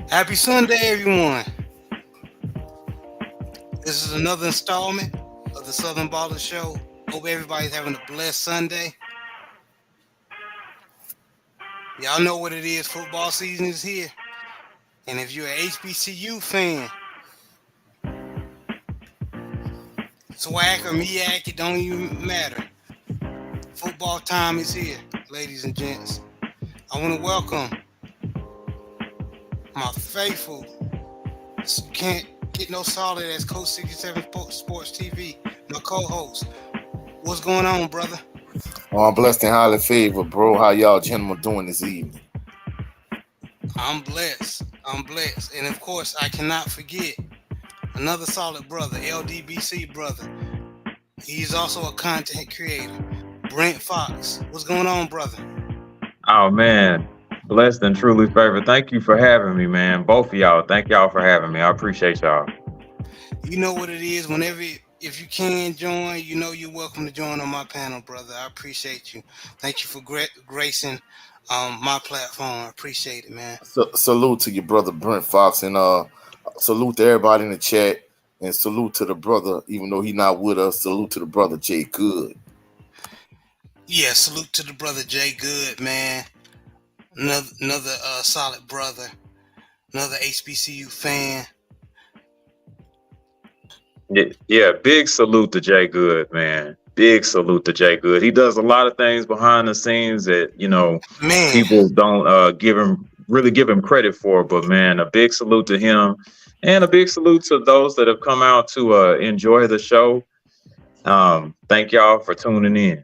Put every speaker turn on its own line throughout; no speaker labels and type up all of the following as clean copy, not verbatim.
Happy Sunday, everyone. This is another installment of the Southern Baller Show. Hope everybody's having a blessed Sunday. Y'all know what it is. Football season is here. And if you're an HBCU fan, SWAC or MEAC, it don't even matter. Football time is here, ladies and gents. I want to welcome my faithful, can't get no solid as Coach 67 Sports TV, my co-host. What's going on, brother?
I'm blessed and highly favored, bro. How y'all gentlemen doing this evening?
I'm blessed. And of course, I cannot forget another solid brother, LDBC brother. He's also a content creator, Brent Fox. What's going on, brother?
Oh man, blessed and truly favored. Thank you for having me, man. Both of y'all. Thank y'all for having me. I appreciate y'all.
You know what it is. If you can join, you know you're welcome to join on my panel, brother. I appreciate you. Thank you for gracing my platform. I appreciate it, man.
Salute to your brother Brent Fox, and salute to everybody in the chat, and salute to the brother, even though he's not with us. Salute to the brother Jay Good.
Yeah, salute to the brother Jay Good, man. Another solid brother, another HBCU fan.
Yeah, big salute to Jay Good, man. Big salute to Jay Good. He does a lot of things behind the scenes that,
Man,
people don't give him credit for. But man, a big salute to him, and a big salute to those that have come out to enjoy the show. Thank y'all for tuning in.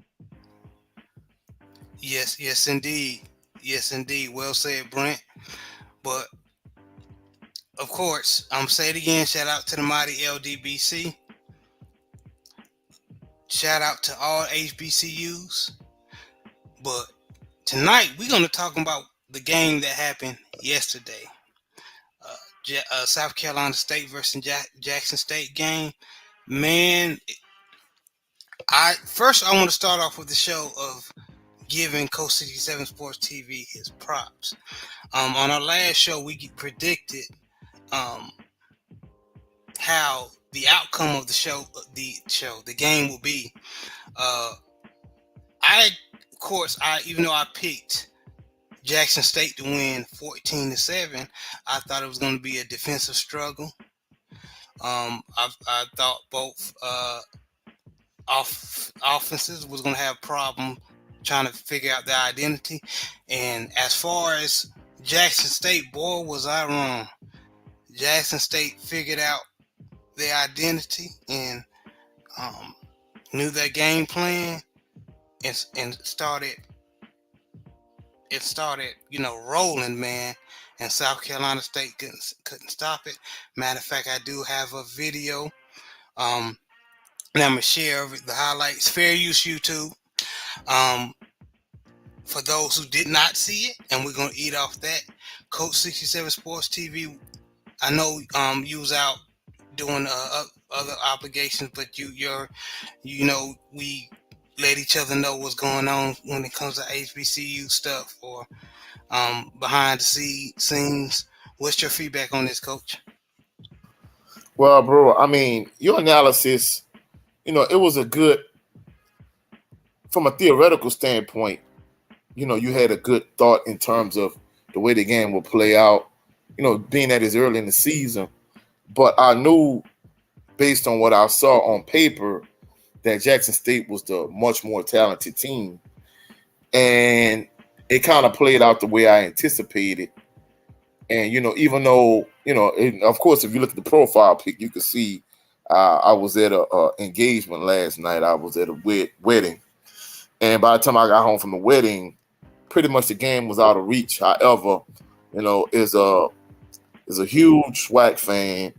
yes, indeed. Yes, indeed. Well said, Brent. But of course, I'm say it again. Shout out to the mighty LDBC. Shout out to all HBCUs. But tonight we're gonna talk about the game that happened yesterday. South Carolina State versus Jackson State game. Man, I want to start off with the show of giving Coach 67 Sports TV his props. On our last show, we predicted how the outcome of the game will be. Even though I picked Jackson State to win 14-7, I thought it was going to be a defensive struggle. I thought both offenses was going to have problem trying to figure out their identity. And as far as Jackson State, boy, was I wrong. Jackson State figured out their identity and knew their game plan and started rolling, man. And South Carolina State couldn't stop it. Matter of fact, I do have a video. And I'm gonna share the highlights. Fair use YouTube. For those who did not see it, and we're gonna eat off that. Coach 67 Sports TV. I know you was out doing other obligations, but we let each other know what's going on when it comes to HBCU stuff or behind the scenes. What's your feedback on this, Coach?
Well, bro, I mean, your analysis, it was a good, from a theoretical standpoint, you had a good thought in terms of the way the game will play out, being that it's early in the season. But I knew, based on what I saw on paper, that Jackson State was the much more talented team. And it kind of played out the way I anticipated. And, even though, of course, if you look at the profile pic, you can see I was at a engagement last night. I was at a wedding. And by the time I got home from the wedding, pretty much the game was out of reach. However, is a huge SWAC fan,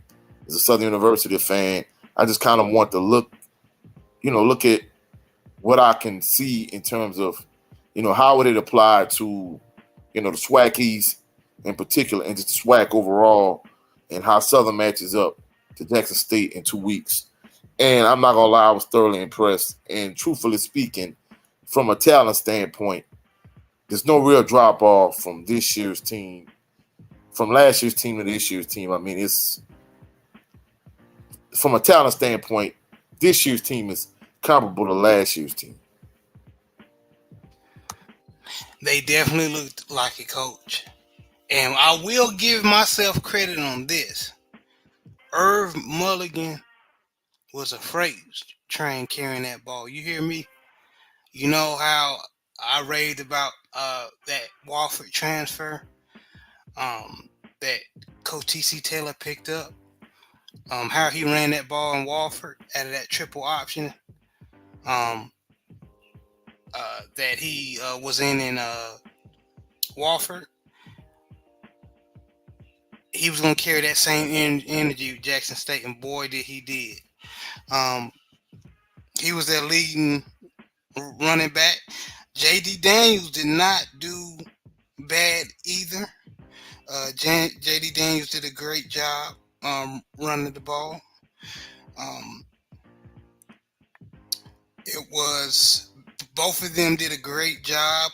is a Southern University fan. I just kind of want to look at what I can see in terms of, how would it apply to, the SWACies in particular and just the SWAC overall, and how Southern matches up to Jackson State in 2 weeks. And I'm not going to lie, I was thoroughly impressed. And truthfully speaking, from a talent standpoint, there's no real drop-off from this year's team from last year's team to this year's team. I mean, it's from a talent standpoint, this year's team is comparable to last year's team.
They definitely looked like a coach. And I will give myself credit on this. Irv Mulligan was a freight train carrying that ball. You hear me? You know how I raved about that Wofford transfer that Coach T.C. Taylor picked up? How he ran that ball in Wofford out of that triple option that he was in Wofford. He was going to carry that same energy with Jackson State, and boy, did he did. He was their leading running back. J.D. Daniels did not do bad either. J.D. Daniels did a great job running the ball. It was both of them did a great job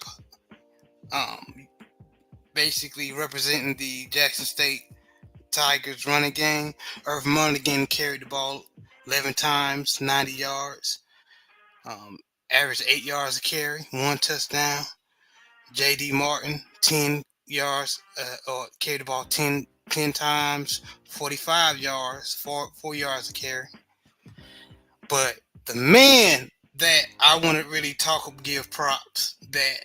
basically representing the Jackson State Tigers running game. Irv Mulligan carried the ball 11 times, 90 yards. Averaged 8 yards a carry, 1 touchdown. J.D. Martin, 10 yards, or carried the ball 10 times, 45 yards, 4 yards a carry. But the man that I want to really give props that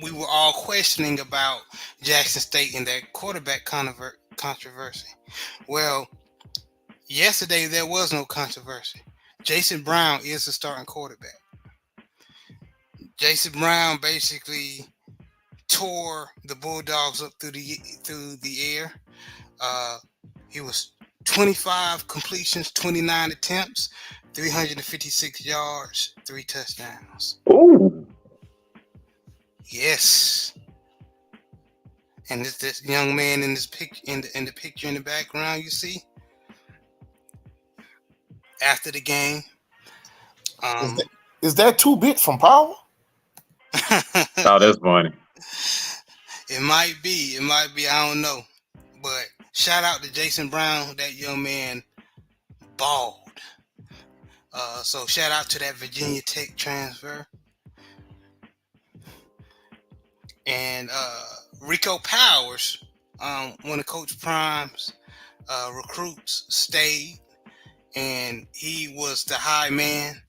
we were all questioning about Jackson State and that quarterback controversy. Well, yesterday there was no controversy. Jason Brown is the starting quarterback. Jason Brown basically tore the Bulldogs up through the air. He was 25 completions, 29 attempts, 356 yards, 3 touchdowns.
Ooh.
Yes. And this young man in this in the picture in the background, you see, after the game.
Is that 2-bit from Power?
Oh, that's funny.
It might be. I don't know. But shout out to Jason Brown. That young man balled. So shout out to that Virginia Tech transfer. And Rico Powers, one of Coach Prime's recruits, stayed. And he was the high man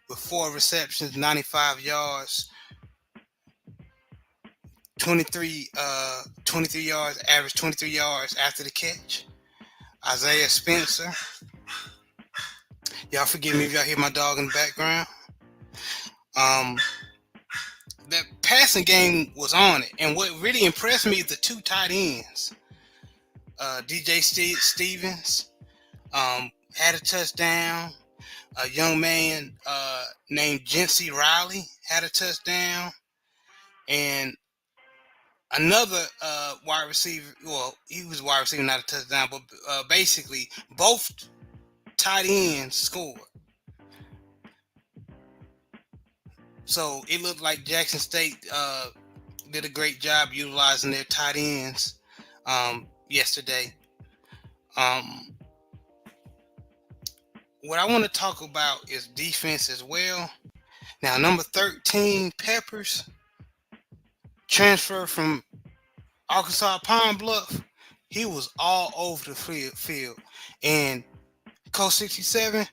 with 4 receptions, 95 yards, 23 yards, average 23 yards after the catch. Isaiah Spencer. Y'all forgive me if y'all hear my dog in the background. The passing game was on it. And what really impressed me is the 2 tight ends. DJ Stevens had a touchdown. A young man named Jency Riley had a touchdown. And another wide receiver, well, he was wide receiver, not a touchdown, but basically both tight ends scored. So it looked like Jackson State did a great job utilizing their tight ends yesterday. What I want to talk about is defense as well. Now, number 13, Peppers, transfer from Arkansas Pine Bluff. He was all over the field. And Coach 67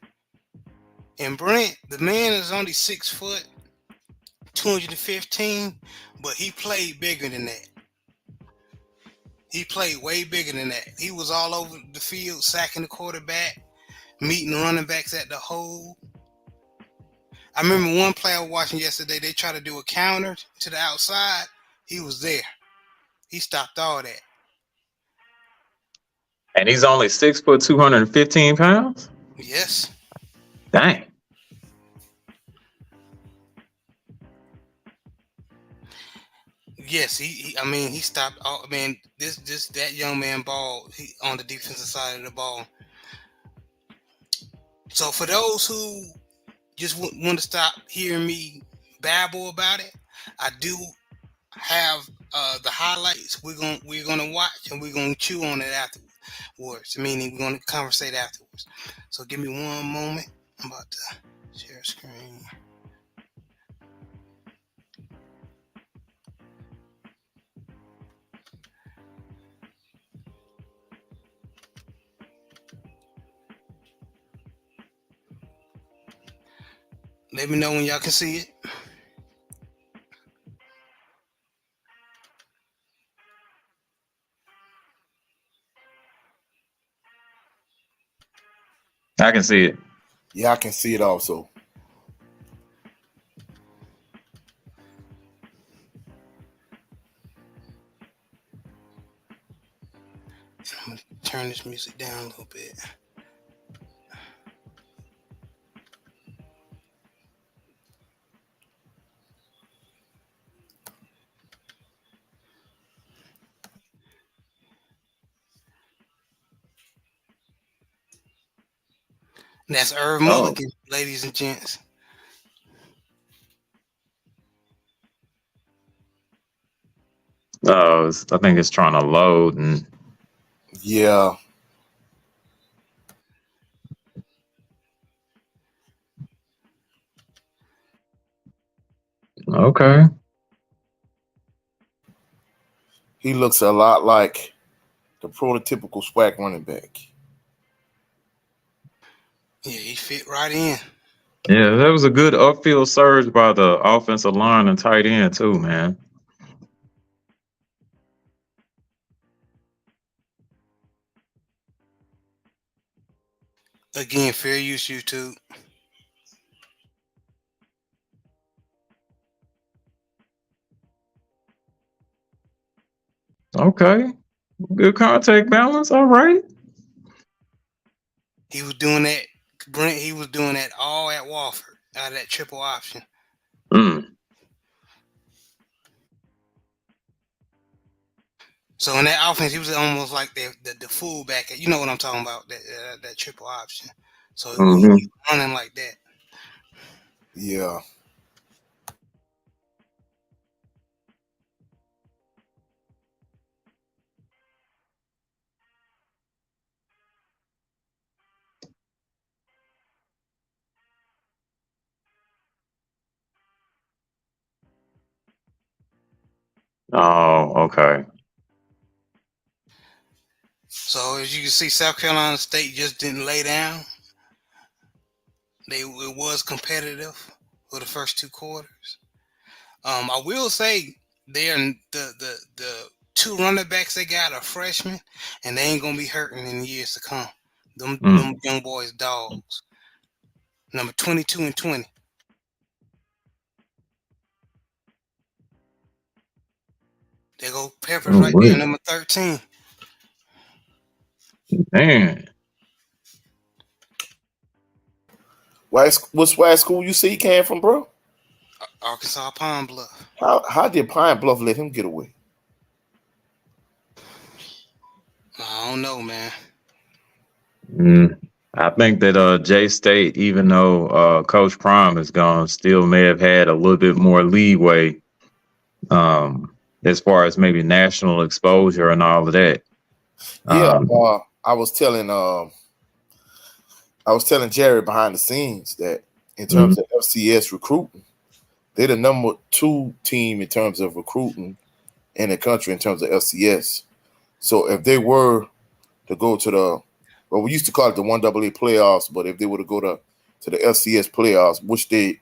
and Brent, the man is only 6 foot, 215, but he played bigger than that. He played way bigger than that. He was all over the field, sacking the quarterback, meeting the running backs at the hole. I remember one play I was watching yesterday, they tried to do a counter to the outside. He was there. He stopped all that.
And he's only 6 foot, 215 pounds?
Yes.
Dang.
Yes, he stopped all. I mean, that young man balled on the defensive side of the ball. So for those who just want to stop hearing me babble about it, I have the highlights. We're gonna watch and we're gonna chew on it afterwards. Meaning we're gonna conversate afterwards. So give me one moment. I'm about to share screen. Let me know when y'all can see it.
I can see it.
Yeah, I can see it also.
I'm gonna turn this music down a little bit. And that's Irv Mulligan, ladies and gents.
I think it's trying to load and
Yeah.
okay.
He looks a lot like the prototypical SWAC running back.
Yeah, he fit right in.
Yeah, that was a good upfield surge by the offensive line and tight end too, man.
Again, fair use YouTube.
Okay. Good contact balance. All right.
He was doing that. Brent, he was doing that all at Wofford out of that triple option. So in that offense, he was almost like the fullback. You know what I'm talking about? That triple option. So he was running like that.
Yeah.
Oh, okay.
So as you can see, South Carolina State just didn't lay down. It was competitive for the first two quarters. I will say they're the two running backs they got are freshmen, and they ain't gonna be hurting in the years to come. Them young boys dogs. Number 22 and 20. There go Peppers right there, number 13.
Man.
What SWAC school you see he came from, bro?
Arkansas Pine Bluff.
How did Pine Bluff let him get away?
I don't know, man.
I think that J State, even though Coach Prime is gone, still may have had a little bit more leeway as far as maybe national exposure and all of that.
Yeah, I was telling Jerry behind the scenes that in terms of FCS recruiting, they're the number 2 team in terms of recruiting in the country in terms of FCS. So if they were to go to we used to call it the 1AA playoffs, but if they were to go to the FCS playoffs, which they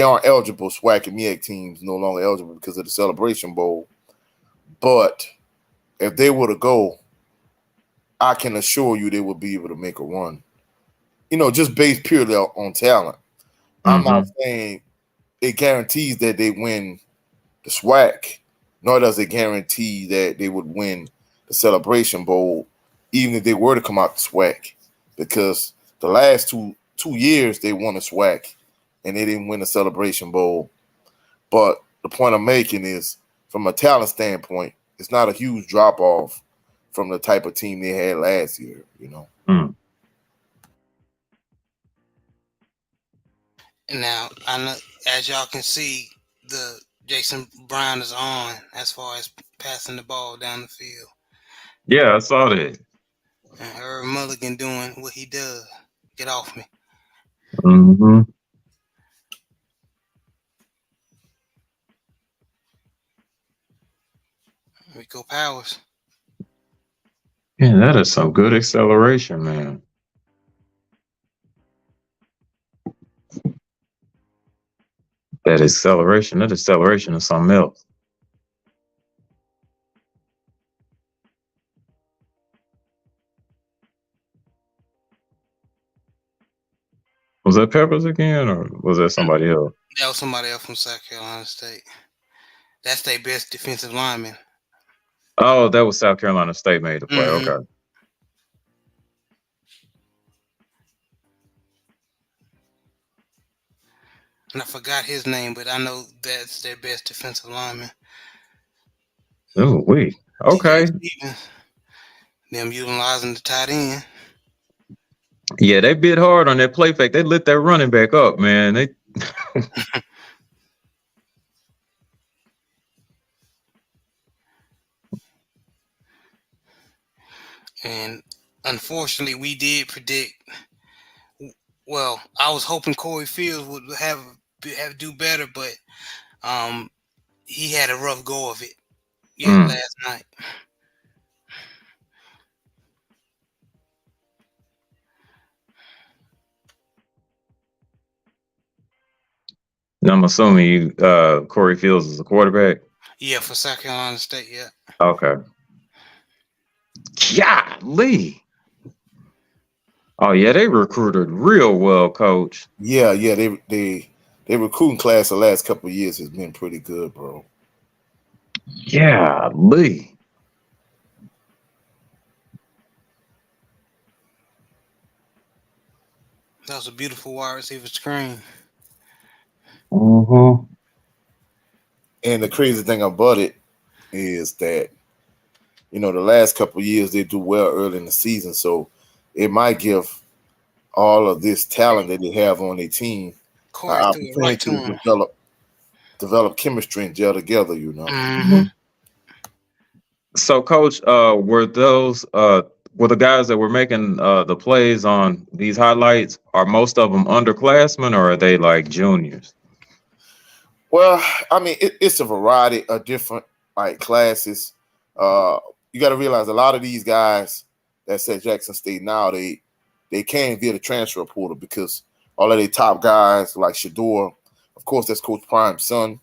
aren't eligible, SWAC and MEAC teams no longer eligible because of the Celebration Bowl. But if they were to go, I can assure you they would be able to make a run. Just based purely on talent. I'm not saying it guarantees that they win the SWAC, nor does it guarantee that they would win the Celebration Bowl, even if they were to come out the SWAC, because the last two years they won the SWAC and they didn't win the Celebration Bowl. But the point I'm making is, from a talent standpoint, it's not a huge drop off from the type of team they had last year.
And now, I know, as y'all can see, Jason Brown is on as far as passing the ball down the field.
Yeah, I saw that.
And Herb Mulligan doing what he does. Get off me.
Mm-hmm.
Rico Powers.
Yeah, that is some good acceleration, man. That acceleration is something else. Was that Peppers again, or was that somebody else?
That was somebody else from South Carolina State. That's their best defensive lineman.
Oh, that was South Carolina State made the play.
Mm-hmm.
Okay.
And I forgot his name, but I know that's their best defensive lineman.
Oh, wait. Okay.
TJ Stevens. Them utilizing the tight end.
Yeah, they bit hard on that play fake. They lit that running back up, man. They
And unfortunately, we did predict. Well, I was hoping Corey Fields would have do better, but he had a rough go of it last night.
I'm assuming Corey Fields is a quarterback.
Yeah, for South Carolina State. Yeah.
Okay. Golly. Oh yeah, they recruited real well, Coach.
Yeah. They recruiting class the last couple of years has been pretty good, bro.
Golly.
That was a beautiful wide receiver screen.
Mm-hmm.
And the crazy thing about it is that, the last couple of years they do well early in the season, so it might give all of this talent that they have on their team
Corey
an
threw it right to
opportunity
him.
to develop chemistry and gel together.
Mm-hmm.
So, Coach, were the guys that were making the plays on these highlights, are most of them underclassmen, or are they like juniors?
Well, I mean, it's a variety of different classes. You got to realize a lot of these guys that's at Jackson State now, they came via the transfer portal because all of their top guys like Shador, of course, that's Coach Prime's son.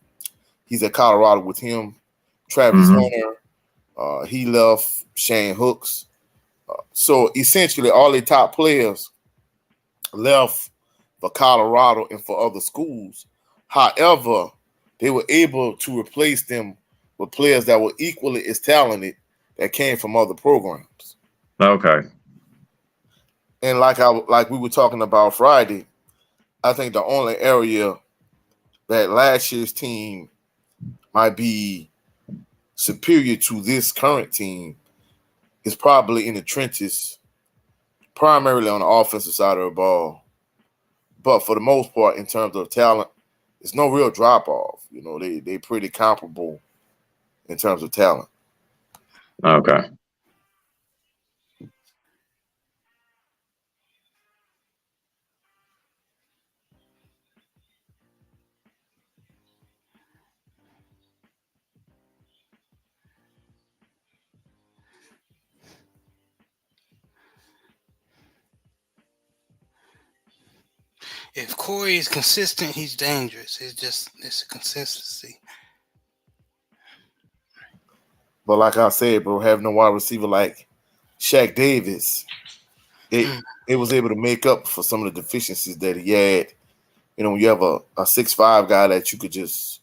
He's at Colorado with him. Travis Hunter, he left. Shane Hooks. So essentially, all their top players left for Colorado and for other schools. However, they were able to replace them with players that were equally as talented that came from other programs.
Okay.
And like we were talking about Friday, I think the only area that last year's team might be superior to this current team is probably in the trenches, primarily on the offensive side of the ball. But for the most part, in terms of talent, it's no real drop off. They pretty comparable in terms of talent.
Okay.
If Corey is consistent, he's dangerous. It's a consistency.
But like I said, bro, having a wide receiver like Shaq Davis, it was able to make up for some of the deficiencies that he had. When you have a 6'5" guy that you could just,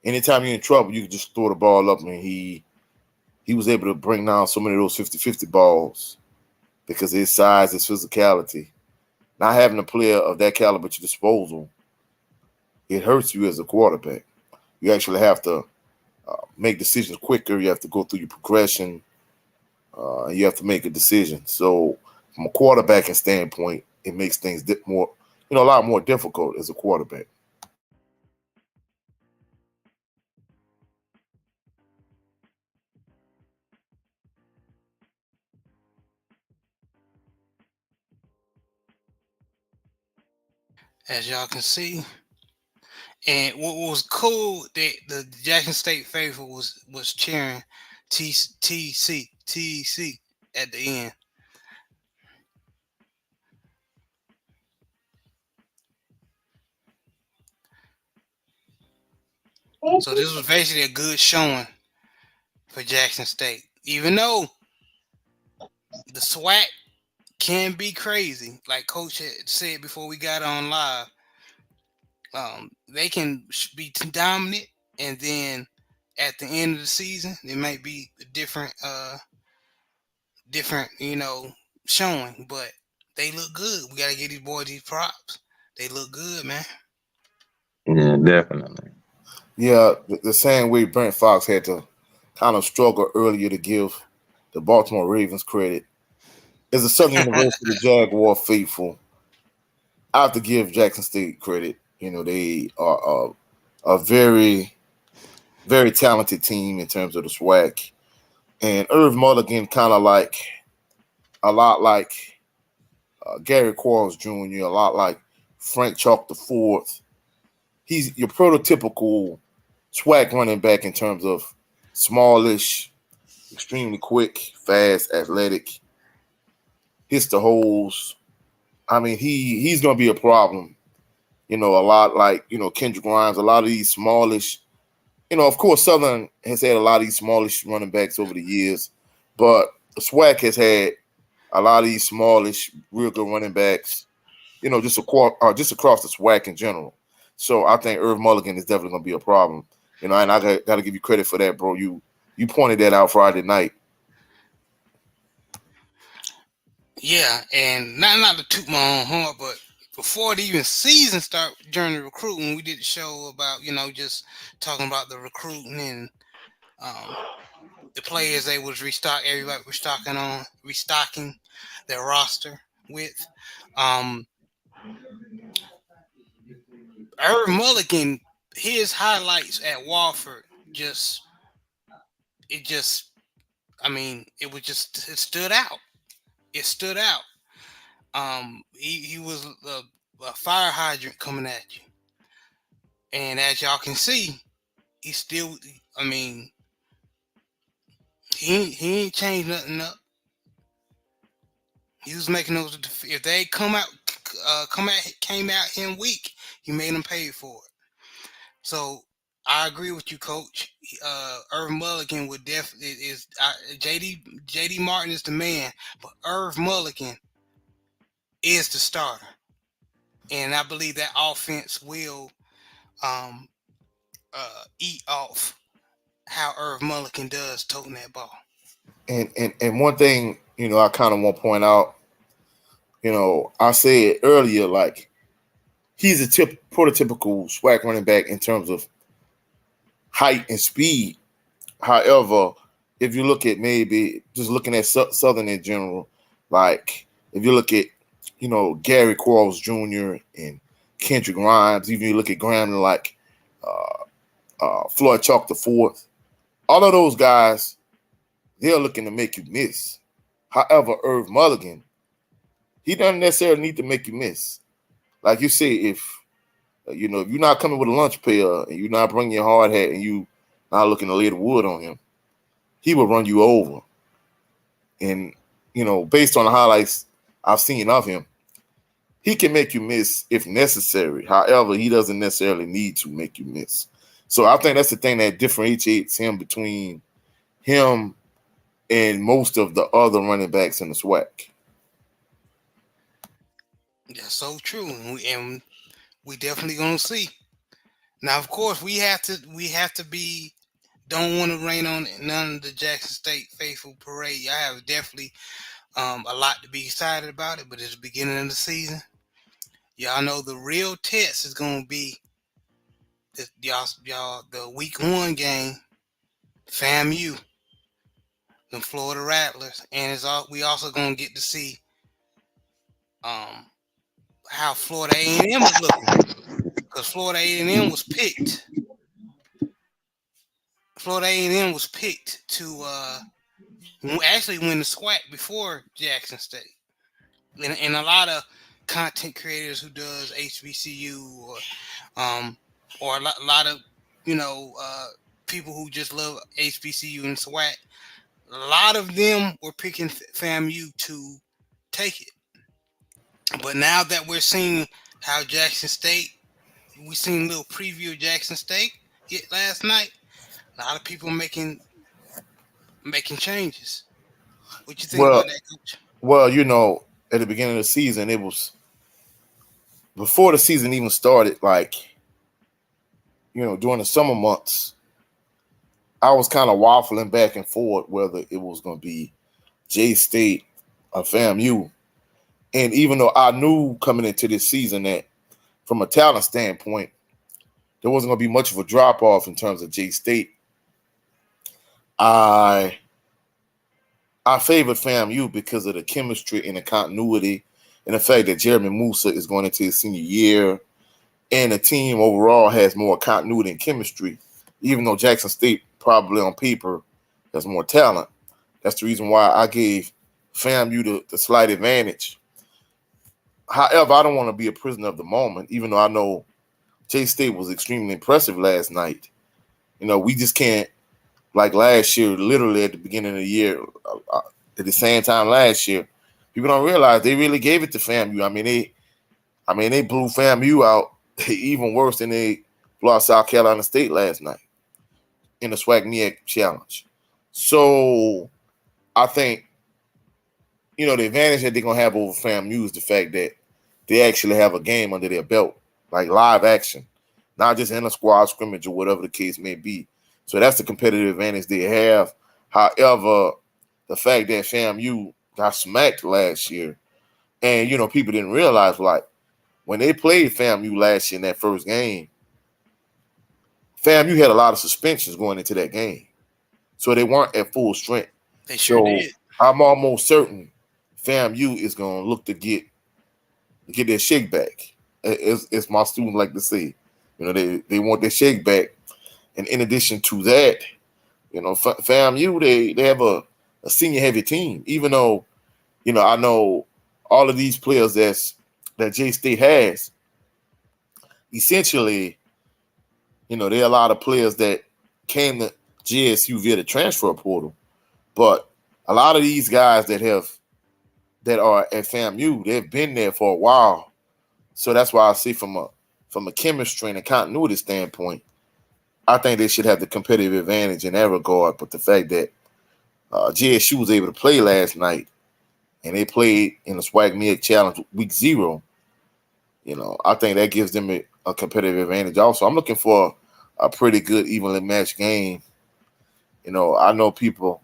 anytime you're in trouble, you could just throw the ball up, and he was able to bring down so many of those 50-50 balls because of his size, his physicality. Not having a player of that caliber at your disposal, it hurts you as a quarterback. You actually have to make decisions quicker. You have to go through your progression. You have to make a decision. So from a quarterbacking standpoint, it makes things more, a lot more difficult as a quarterback.
as y'all can see. And what was cool that the Jackson State faithful was cheering TC at the end. So this was basically a good showing for Jackson State, even though the SWAC can be crazy, like Coach had said before we got on live. They can be dominant, and then at the end of the season, it might be a different, showing. But they look good. We gotta give these boys these props. They look good, man.
Yeah, definitely.
Yeah, the same way Brent Fox had to kind of struggle earlier to give the Baltimore Ravens credit. As a Southern University Jaguar faithful, I have to give Jackson State credit. They are a very, very talented team in terms of the SWAC. And Irv Mulligan kind of a lot like Gary Quarles Jr., a lot like Frank Chalk the Fourth. He's your prototypical SWAC running back in terms of smallish, extremely quick, fast, athletic, hits the holes. I mean, he's going to be a problem. A lot like Kendrick Grimes, a lot of these smallish. Of course, Southern has had a lot of these smallish running backs over the years, but the SWAC has had a lot of these smallish, real good running backs. Just across the SWAC in general. So I think Irv Mulligan is definitely going to be a problem. And I got to give you credit for that, bro. You pointed that out Friday night.
Yeah, and not to toot my own horn, but before the even season start during the recruiting, we did a show about just talking about the recruiting and the players they was everybody restocking their roster with. Irv Mulligan, his highlights at Wofford it stood out. It stood out. He was a fire hydrant coming at you, and as y'all can see, he still. I mean, he ain't changed nothing up. He was making those. If they came out him weak, he made them pay for it. So I agree with you, Coach. Irv Mulligan would definitely is JD Martin is the man, but Irv Mulligan is the starter, and I believe that offense will eat off how Irv Mulligan does toting that ball.
And one thing I kind of want to point out. I said earlier, like he's a prototypical SWAC running back in terms of height and speed. However, if you look at maybe just looking at Southern in general, like if you look at Gary Quarles Jr. and Kendrick Grimes, even you look at Graham like Floyd Chalk the Fourth, all of those guys, they're looking to make you miss. However, Irv Mulligan, he doesn't necessarily need to make you miss. Like you say, if you're not coming with a lunch pail and you're not bringing your hard hat and you not looking to lay the wood on him, he will run you over. And based on the highlights I've seen of him, he can make you miss if necessary. However, he doesn't necessarily need to make you miss. So I think that's the thing that differentiates him between him and most of the other running backs in the SWAC.
That's so true, and we definitely gonna see. Now, of course, we have to be. Don't want to rain on none of the Jackson State faithful parade. I have definitely a lot to be excited about it, but it's the beginning of the season. Y'all know the real test is gonna be the week 1 game, FAMU, the Florida Rattlers, and we also gonna get to see how Florida A&M is looking, because Florida A&M was picked. Florida A&M was picked to actually win the SWAC before Jackson State, and a lot of content creators who does HBCU or a lot of people who just love HBCU and SWAC. A lot of them were picking FAMU to take it. But now that we're seeing how Jackson State, we seen a little preview of Jackson State last night. A lot of people making changes. What you think about that, Coach?
Well, at the beginning of the season, it was before the season even started. Like, during the summer months, I was kind of waffling back and forth whether it was going to be J State or FAMU. And even though I knew coming into this season that from a talent standpoint, there wasn't going to be much of a drop-off in terms of J State, I favored FAMU because of the chemistry and the continuity and the fact that Jeremy Musa is going into his senior year and the team overall has more continuity and chemistry, even though Jackson State probably on paper has more talent. That's the reason why I gave FAMU the slight advantage. However, I don't want to be a prisoner of the moment, even though I know J State was extremely impressive last night. We just can't, like last year, literally at the beginning of the year, at the same time last year, people don't realize they really gave it to FAMU. They blew FAMU out even worse than they blew out South Carolina State last night in the SWAC challenge. So I think, the advantage that they're going to have over FAMU is the fact that they actually have a game under their belt, like live action, not just in a squad scrimmage or whatever the case may be. So that's the competitive advantage they have. However, the fact that FAMU got smacked last year, and, people didn't realize, like, when they played FAMU last year in that first game, FAMU had a lot of suspensions going into that game. So they weren't at full strength.
They sure did.
I'm almost certain FAMU is going to look to get their shake back. As my students like to say. They want their shake back. And in addition to that, FAMU, they have a senior-heavy team. Even though, I know all of these players that J State has, essentially, there are a lot of players that came to JSU via the transfer portal. But a lot of these guys that are at FAMU, they've been there for a while. So that's why I see from a chemistry and a continuity standpoint, I think they should have the competitive advantage in that regard. But the fact that JSU was able to play last night and they played in the SWAC MEAC Challenge week 0, I think that gives them a competitive advantage. Also, I'm looking for a pretty good evenly matched game. I know people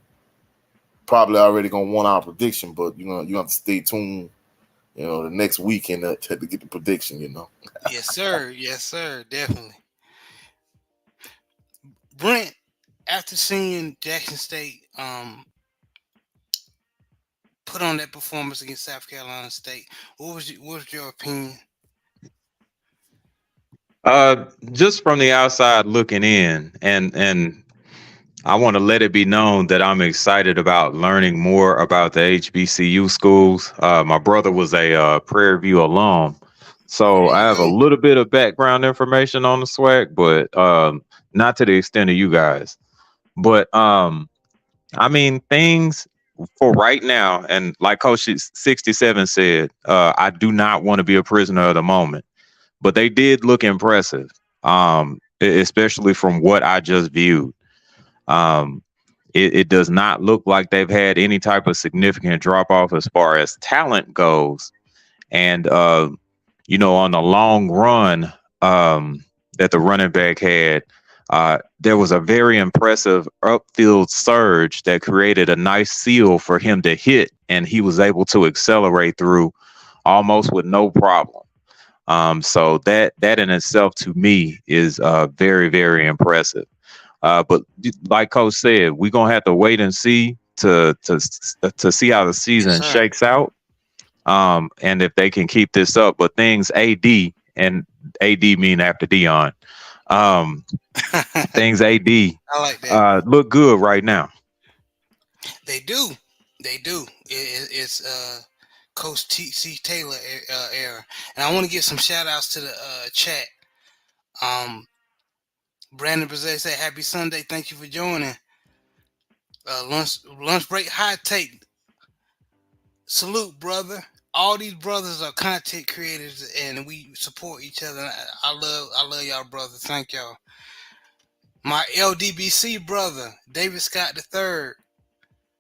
probably already gonna want our prediction, but you have to stay tuned, the next weekend to get the prediction.
Yes, sir, definitely. Brent, after seeing Jackson State put on that performance against South Carolina State, what was your opinion?
Just from the outside looking in, and I want to let it be known that I'm excited about learning more about the HBCU schools. My brother was a Prairie View alum, so I have a little bit of background information on the SWAC, but not to the extent of you guys. But things for right now, and like Coach 67 said, I do not want to be a prisoner of the moment. But they did look impressive, especially from what I just viewed. It does not look like they've had any type of significant drop off as far as talent goes. And, on the long run that the running back had, there was a very impressive upfield surge that created a nice seal for him to hit, and he was able to accelerate through almost with no problem. So that in itself to me is very, very impressive. But like Coach said, we're gonna have to wait and see to see how the season shakes out. And if they can keep this up. But things AD mean after Dion. Things AD
I like that.
Look good right now.
They do. It's Coach T.C. Taylor era. And I want to give some shout outs to the chat. Brandon Brazil said, "Happy Sunday. Thank you for joining." Lunch break high take. Salute, brother. All these brothers are content creators, and we support each other. I love y'all, brothers. Thank y'all. My LDBC brother, David Scott III.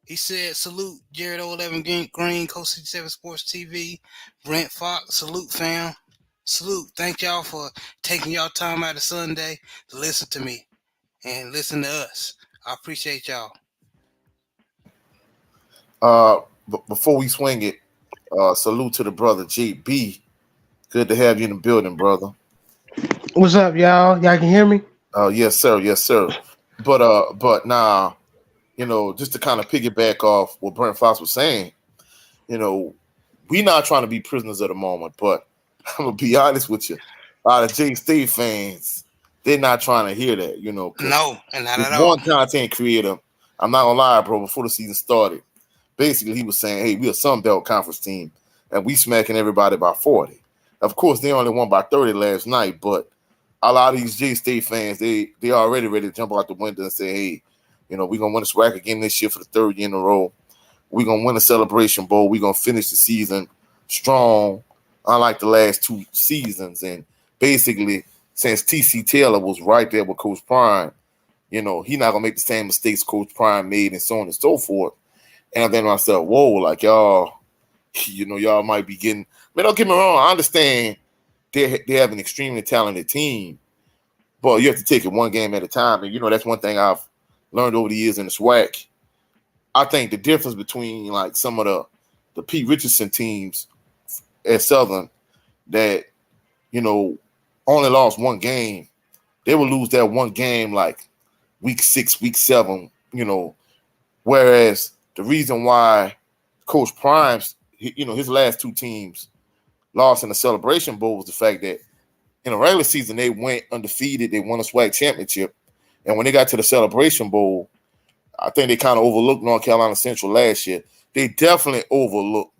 He said, "Salute, Jared 011 Green, Coach 67 Sports TV, Brent Fox. Salute, fam. Salute. Thank y'all for taking y'all time out of Sunday to listen to me and listen to us. I appreciate y'all."
Before we swing it, salute to the brother JB. Good to have you in the building, brother.
What's up, y'all? Y'all can hear me?
Yes, sir. Yes, sir. But now, just to kind of piggyback off what Brent Fox was saying, we not trying to be prisoners of the moment, but I'm gonna be honest with you. A lot of J State fans, they're not trying to hear that,
No, and not at all.
One content creator, I'm not gonna lie, bro, before the season started, basically he was saying, hey, we a Sun Belt Conference team, and we smacking everybody by 40. Of course, they only won by 30 last night, but a lot of these J State fans, they already ready to jump out the window and say, hey, we're going to win the SWAC again this year for the third year in a row. We're going to win the Celebration Bowl. We're going to finish the season strong, unlike the last two seasons. And basically, since T.C. Taylor was right there with Coach Prime, he not going to make the same mistakes Coach Prime made and so on and so forth. And I think to myself, whoa, like y'all, y'all might be getting – don't get me wrong. I understand they have an extremely talented team, but you have to take it one game at a time. And, that's one thing I've learned over the years in the SWAC. I think the difference between like some of the Pete Richardson teams at Southern that, only lost one game, they would lose that one game like week 6, week 7, whereas the reason why Coach Prime's, his last two teams lost in the Celebration Bowl was the fact that in the regular season, they went undefeated. They won a SWAC championship. And when they got to the Celebration Bowl, I think they kind of overlooked North Carolina Central last year. They definitely overlooked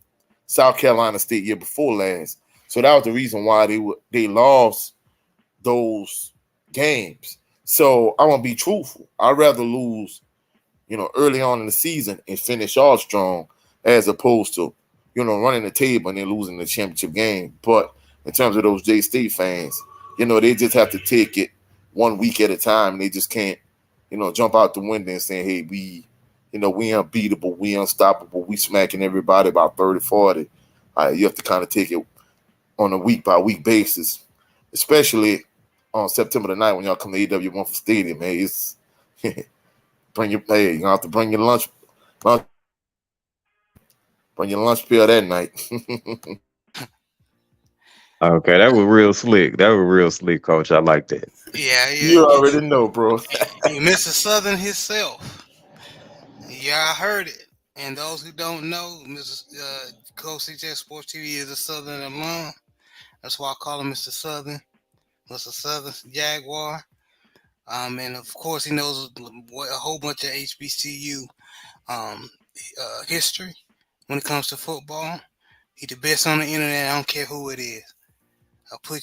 South Carolina State year before last. So that was the reason why they lost those games. So I'm going to be truthful. I'd rather lose, early on in the season and finish off strong as opposed to, running the table and then losing the championship game. But in terms of those J State fans, they just have to take it 1 week at a time. And they just can't, jump out the window and say, hey, we unbeatable, we unstoppable, we smacking everybody about 30, 40. You have to kind of take it on a week-by-week basis, especially on September the 9th when y'all come to AW1 for Stadium. Hey, it's you're going to have to bring your lunch pail that night.
Okay, that was real slick. Coach. I like that.
Yeah.
You already know, bro.
Mr. Southern himself. Yeah, I heard it. And those who don't know, Coach 67 Sports TV is a Southern alum. That's why I call him Mr. Southern. Mr. Southern Jaguar. And of course, he knows a whole bunch of HBCU history when it comes to football. He's the best on the internet. I don't care who it is.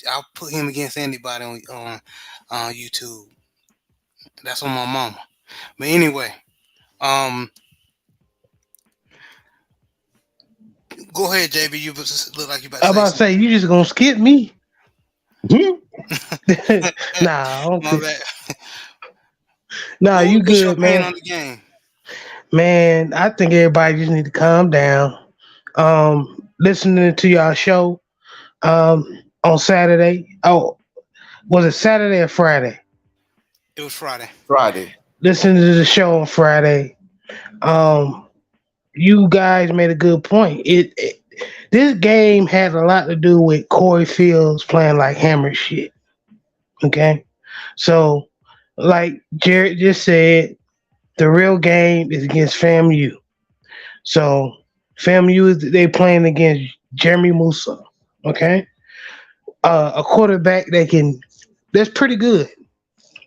I'll put him against anybody on YouTube. That's on my mama. But anyway, go ahead, JB. You look like you about to
I'm about to say, you just gonna skip me? Nah, I don't
my
think.
bad.
Nah, you
What's your
good,
opinion
man.
on the game?
Man, I think everybody just need to calm down. Listening to y'all show on Saturday. Oh, was it Saturday or Friday?
It was Friday.
Listening to the show on Friday. You guys made a good point. This game had a lot to do with Corey Fields playing like hammer shit. Okay? So, like Jared just said, the real game is against FAMU. So, FAMU, they playing against Jeremy Musa. Okay? A quarterback that's pretty good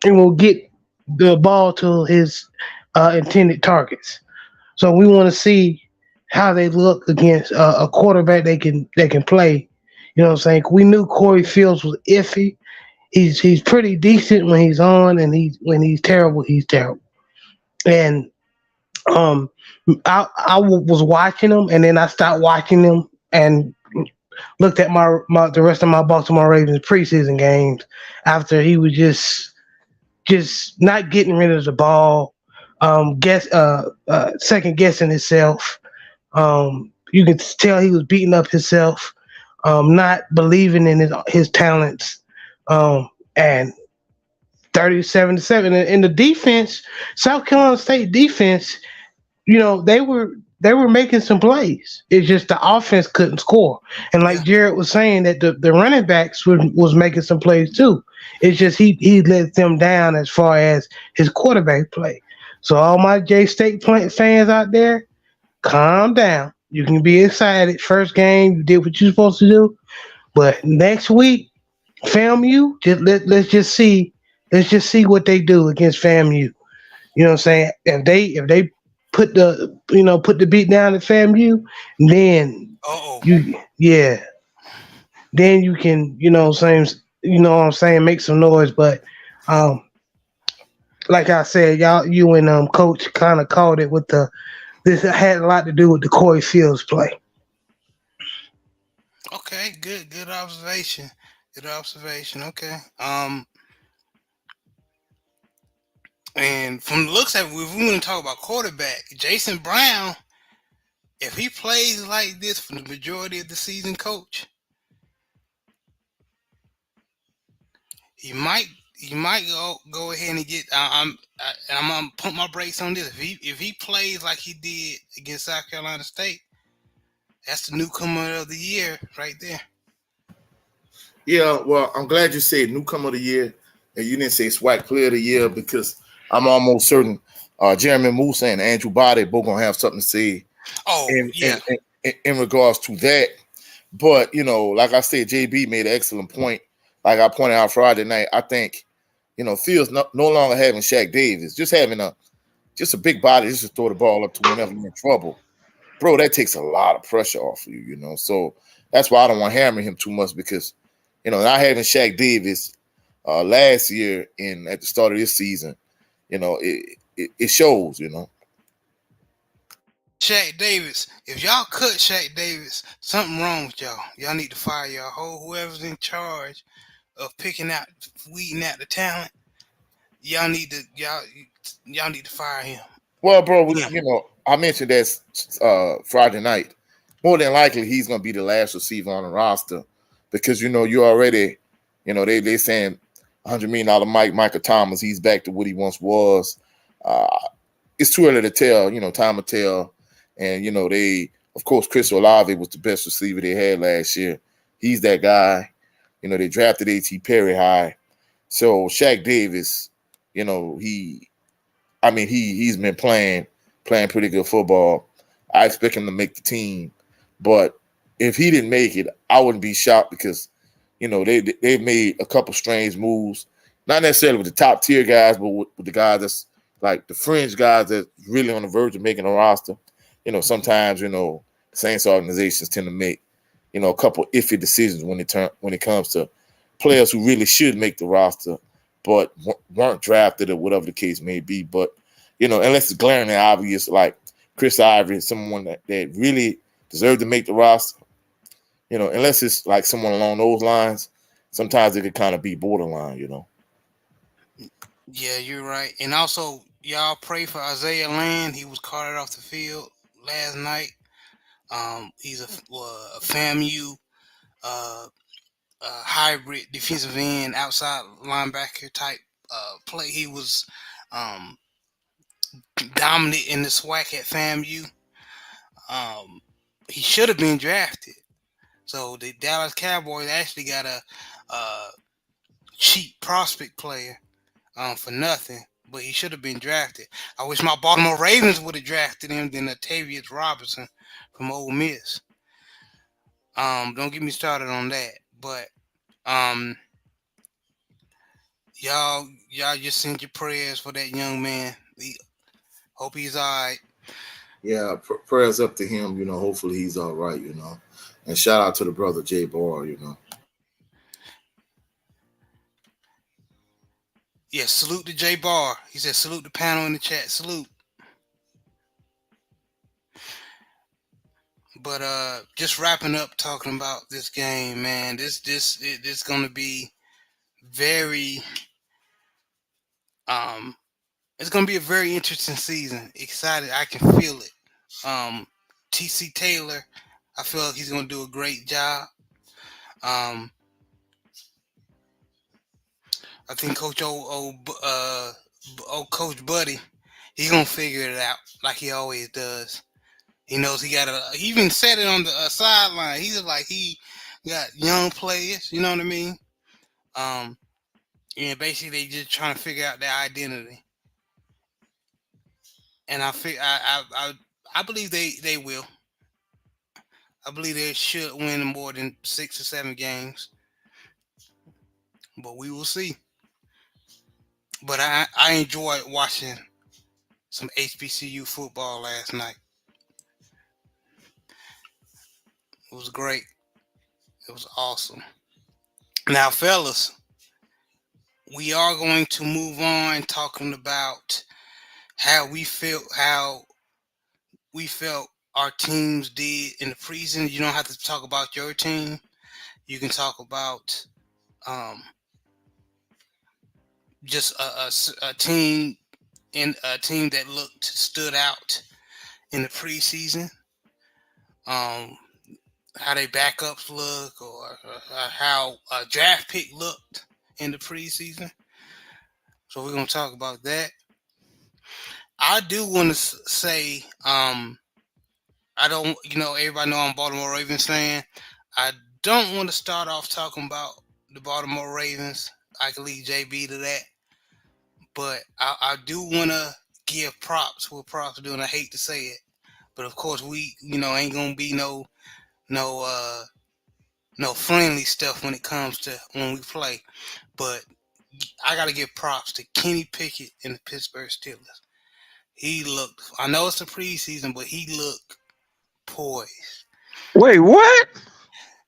and will get the ball to his intended targets. So we want to see how they look against a quarterback they can play. You know what I'm saying? We knew Corey Fields was iffy. He's pretty decent when he's on, and when he's terrible, he's terrible. And um, was watching him, and then I stopped watching him and looked at my the rest of my Baltimore Ravens preseason games after he was just not getting rid of the ball, second guessing himself. You can tell he was beating up himself, not believing in his talents, and 37-7 in the defense. South Carolina State defense, they were making some plays. It's just the offense couldn't score. And like
Yeah.
Jared was saying, that the running backs was making some plays too. It's just he let them down as far as his quarterback play. So all my J State fans out there, calm down. You can be excited. First game, you did what you're supposed to do. But next week, FAMU, let's just see what they do against FAMU. You know what I'm saying? If they put the beat down at FAMU, then
Oh,
yeah, then you can, what I'm saying, make some noise. But um like I said, you and coach kind of called it with this had a lot to do with the Corey Fields play.
okay. Good observation. Good observation. Okay. And from the looks of it, if we want to talk about quarterback, Jason Brown, if he plays like this for the majority of the season, coach, he might go ahead and get. I'm gonna put my brakes on this. If he plays like he did against South Carolina State, that's the newcomer of the year right there.
Yeah, well, I'm glad you said newcomer of the year and you didn't say SWAC player of the year because I'm almost certain Jeremy Musa and Andrew Body both gonna have something to say
Oh
in
yeah,
in regards to that. But like I said, JB made an excellent point. Like I pointed out Friday night, I think Fields no longer having Shaq Davis, just having a big body just to throw the ball up to whenever you're in trouble, bro. That takes a lot of pressure off of you. So that's why I don't want to hammer him too much because not having Shaq Davis last year and at the start of this season, it shows.
Shaq Davis. If y'all cut Shaq Davis, something wrong with y'all. Y'all need to fire y'all whoever's in charge of weeding out the talent. Y'all need to fire him.
Well, bro,
Yeah.
I mentioned that Friday night. More than likely, he's going to be the last receiver on the roster because you already, they saying $100 million Michael Thomas. He's back to what he once was. It's too early to tell. Time will tell. And they, of course, Chris Olave was the best receiver they had last year. He's that guy. They drafted A.T. Perry high. So Shaq Davis, he's been playing pretty good football. I expect him to make the team, but if he didn't make it, I wouldn't be shocked because they've made a couple strange moves, not necessarily with the top tier guys, but with the guys that's like the fringe guys that's really on the verge of making a roster. Sometimes Saints organizations tend to make a couple iffy decisions when it comes to players who really should make the roster but weren't drafted or whatever the case may be. But, unless it's glaringly obvious, like Chris Ivory, someone that really deserved to make the roster, unless it's like someone along those lines, sometimes it could kind of be borderline.
Yeah, you're right. And also, y'all pray for Isaiah Land. He was carted off the field last night. He's a FAMU uh, hybrid defensive end, outside linebacker type play. He was um, dominant in the SWAC at FAMU. He should have been drafted. So the Dallas Cowboys actually got a cheap prospect player for nothing, but he should have been drafted. I wish my Baltimore Ravens would have drafted him than Latavius Robinson from Ole Miss. Don't get me started on that, but um, y'all just send your prayers for that young man. Hope he's all right.
Yeah, prayers up to him. Hopefully he's all right. And shout out to the brother Jay Barr.
Yeah, salute to Jay Barr. He said salute the panel in the chat. Salute. But just wrapping up talking about this game, man. This gonna be very it's gonna be a very interesting season. Excited, I can feel it. TC Taylor, I feel like he's gonna do a great job. I think Coach Coach Buddy, he gonna figure it out like he always does. He knows he he even said it on the sideline. He's like he got young players, you know what I mean? And basically they just trying to figure out their identity. And I believe they will. I believe they should win more than 6 or 7 games. But we will see. But I enjoyed watching some HBCU football last night. It was great. It was awesome. Now, fellas, we are going to move on talking about how we felt our teams did in the preseason. You don't have to talk about your team. You can talk about just a team that stood out in the preseason. How they backups look, or how a draft pick looked in the preseason. So we're gonna talk about that. I do want to say, I don't, everybody know I'm a Baltimore Ravens fan. I don't want to start off talking about the Baltimore Ravens. I can leave JB to that. But I do want to give props where props do, and I hate to say it. But of course, we, ain't going to be no friendly stuff when it comes to when we play. But I got to give props to Kenny Pickett and the Pittsburgh Steelers. He looked, I know it's the preseason, but he looked poised.
Wait, what?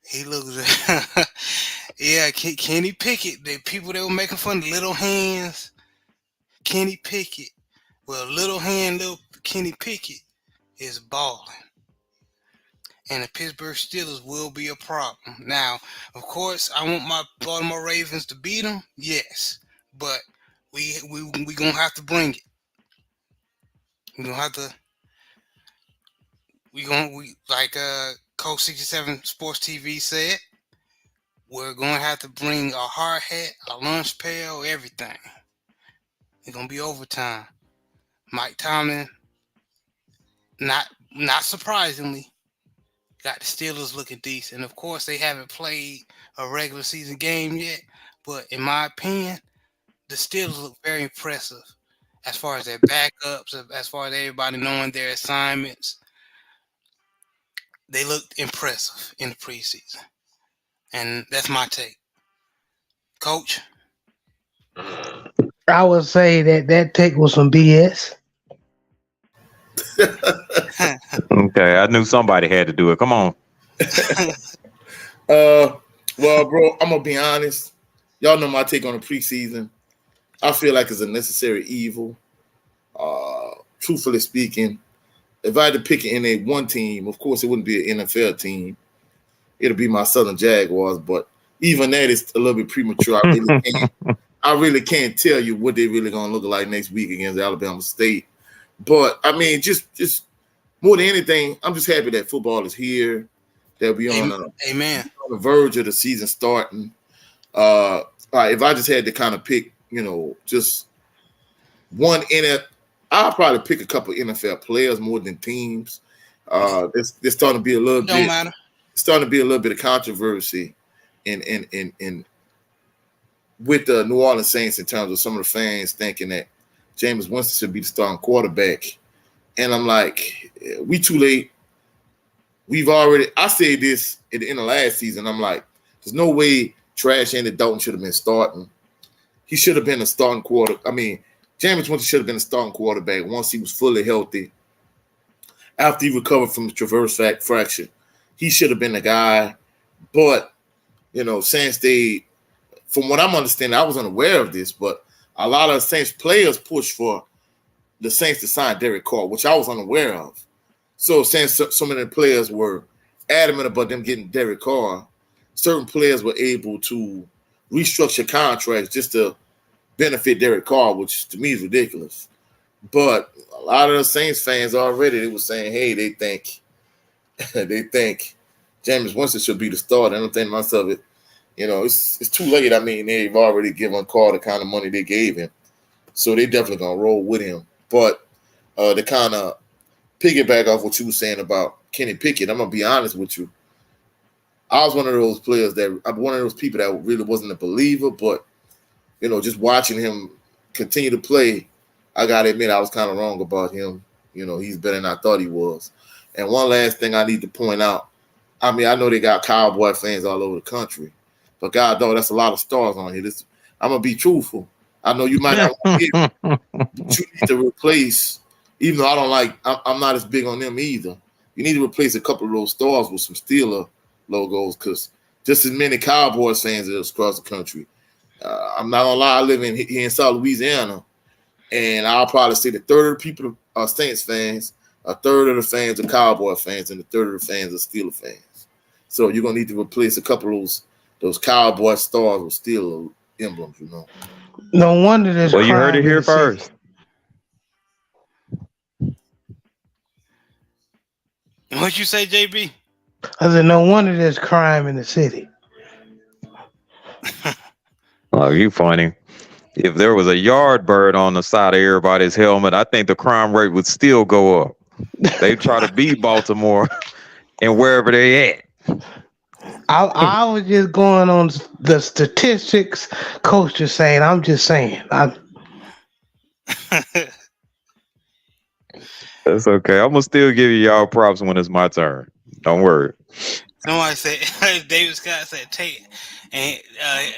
He looks, yeah, Kenny Pickett. The people that were making fun of little hands, Kenny Pickett. Well, little Kenny Pickett is balling. And the Pittsburgh Steelers will be a problem. Now, of course, I want my Baltimore Ravens to beat them, yes. But we gonna have to bring it. We're gonna have to. We like Coach 67 Sports TV said, we're gonna have to bring a hard hat, a lunch pail, everything. It's gonna be overtime. Mike Tomlin, not surprisingly, got the Steelers looking decent. Of course, they haven't played a regular season game yet, but in my opinion, the Steelers look very impressive as far as their backups, as far as everybody knowing their assignments. They looked impressive in the preseason. And that's my take. Coach?
I would say that take was some BS.
Okay, I knew somebody had to do it. Come on.
Well, bro, I'm gonna be honest. Y'all know my take on the preseason. I feel like it's a necessary evil. Truthfully speaking, if I had to pick an NA1 team, of course it wouldn't be an NFL team. It'll be my Southern Jaguars, but even that is a little bit premature. I really can't tell you what they're really gonna look like next week against Alabama State. But I mean, just more than anything, I'm just happy that football is here. That we on the verge of the season starting. If I just had to kind of pick, just one in it, I'll probably pick a couple NFL players more than teams. There's starting to be a little
Don't matter.
Starting to be a little bit of controversy in with the New Orleans Saints in terms of some of the fans thinking that Jameis Winston should be the starting quarterback. And I'm like, we too late. I said this at the end of last season. I'm like, there's no way Trash Andy Dalton should have been starting. He should have been a starting quarterback. I mean, Jameis Winston should have been a starting quarterback once he was fully healthy. after he recovered from the transverse fracture. He should have been the guy. But, Saints, from what I'm understanding, I was unaware of this, but a lot of Saints players pushed for the Saints to sign Derek Carr, which I was unaware of. So since some of the players were adamant about them getting Derek Carr, certain players were able to restructure contracts just to benefit Derek Carr, which to me is ridiculous. But a lot of the Saints fans already, they were saying, hey, they think Jameis Winston should be the starter. And I'm thinking to myself, it's too late. I mean, they've already given Carr the kind of money they gave him. So they definitely going to roll with him. But to kind of piggyback off what you were saying about Kenny Pickett, I'm going to be honest with you. I was one of those players I'm one of those people that really wasn't a believer, but, just watching him continue to play, I got to admit I was kind of wrong about him. He's better than I thought he was. And one last thing I need to point out, I mean, I know they got Cowboy fans all over the country, but God, though, that's a lot of stars on here. I'm going to be truthful. I know you might not want to hear it, but you need to replace, even though I'm not as big on them either, you need to replace a couple of those stars with some Steeler logos because just as many Cowboys fans across the country. I'm not going to lie, I live here in South Louisiana, and I'll probably say the third of the people are Saints fans, a third of the fans are Cowboy fans, and a third of the fans are Steeler fans. So you're going to need to replace a couple of those Cowboy stars with Steeler emblems,
No wonder there's
Well, you heard it here first.
What'd you say, JB?
I said, no wonder there's crime in the city.
Oh, you funny. If there was a yard bird on the side of everybody's helmet, I think the crime rate would still go up. They try to beat Baltimore and wherever they at.
I was just going on the statistics coach is saying. I'm just saying.
That's okay. I'm gonna still give y'all props when it's my turn. Don't worry.
Somebody said, David Scott said, take, and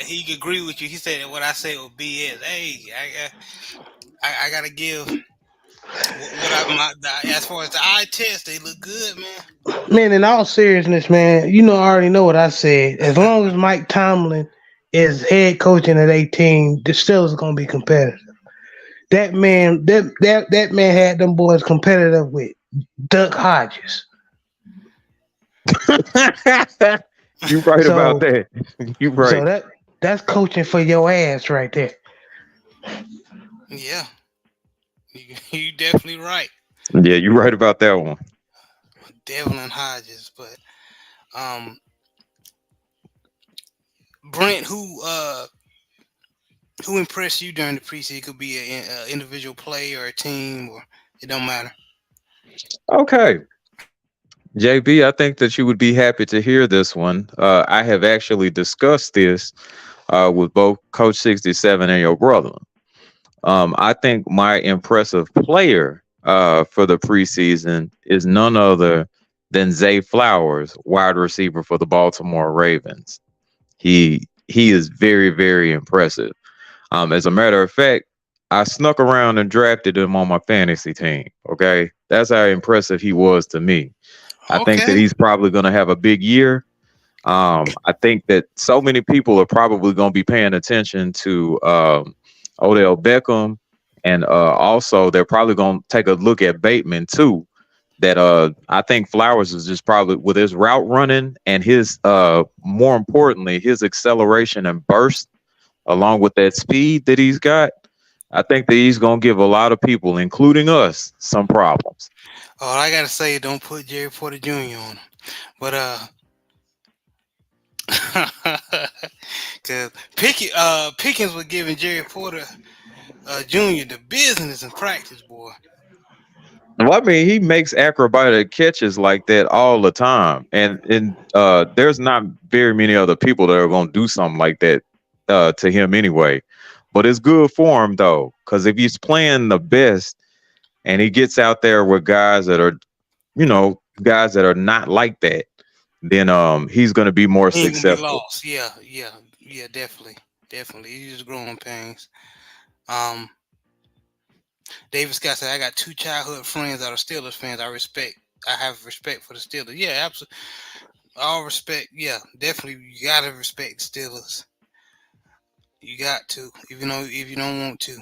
he agree with you. He said that what I said was BS. Hey, I gotta give. As far as the eye test, they look good, man.
Man, in all seriousness, man, I already know what I said. As long as Mike Tomlin is head coaching at 18, the Steelers are gonna be competitive. That man had them boys competitive with Duck Hodges.
You right about that. You right.
So that's coaching for your ass right there.
Yeah, you definitely right.
Yeah, you right about that one.
Devlin Hodges, but Brent, who impressed you during the preseason? It could be an individual play or a team, or it don't matter.
Okay. JB, I think that you would be happy to hear this one. I have actually discussed this with both Coach 67 and your brother. I think my impressive player for the preseason is none other than Zay Flowers, wide receiver for the Baltimore Ravens. He is very, very impressive. As a matter of fact, I snuck around and drafted him on my fantasy team. Okay, that's how impressive he was to me. I think that he's probably going to have a big year. I think that so many people are probably going to be paying attention to Odell Beckham, and also they're probably going to take a look at Bateman too. That I think Flowers is just probably with his route running and his more importantly his acceleration and burst, along with that speed that he's got. I think that he's going to give a lot of people, including us, some problems.
All I gotta say, don't put Jerry Porter Jr. on him. But because Pickens was giving Jerry Porter Jr. the business in practice, boy.
Well, I mean, he makes acrobatic catches like that all the time, and there's not very many other people that are going to do something like that to him anyway. But it's good for him though, because if he's playing the best and he gets out there with guys that are, guys that are not like that, then he's going to be more successful.
Be lost. Yeah, definitely. He's just growing pains. David Scott said, I got 2 childhood friends that are Steelers fans. I respect I have respect for the Steelers. Yeah, absolutely. All respect. Yeah, definitely. You gotta respect the Steelers. You got to, even though if you don't want to.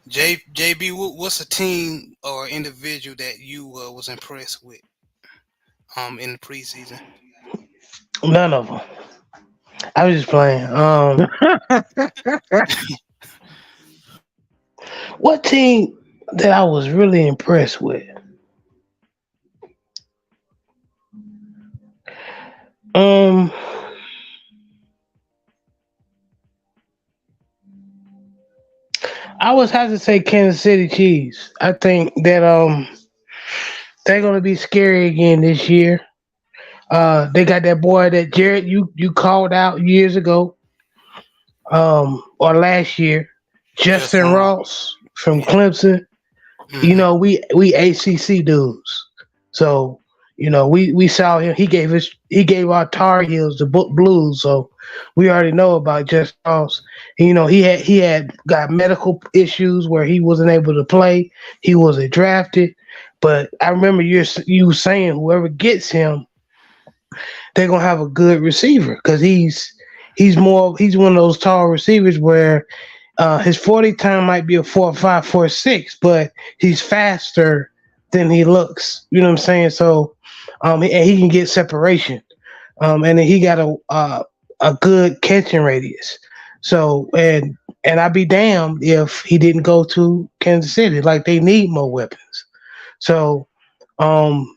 JB, what's a team or individual that you was impressed with in the preseason?
None of them. I was just playing. What team that I was really impressed with? Um, I was have to say Kansas City Chiefs. I think that they're gonna be scary again this year. They got that boy that Jared you called out years ago, or last year,
Justin
Justin
Ross.
Ross from
Yeah.
Clemson. You
Hmm.
know, we ACC dudes, so we saw him. He gave our Tar Heels the book blues, so we already know about Justin Ross. He had got medical issues where he wasn't able to play. He wasn't drafted, but I remember you saying whoever gets him, they're gonna have a good receiver because he's one of those tall receivers where his 40 time might be a 4.5, 4.6, but he's faster than he looks. You know what I'm saying? So, and he can get separation. And then he got a good catching radius. So, and I'd be damned if he didn't go to Kansas City. Like they need more weapons. So, um,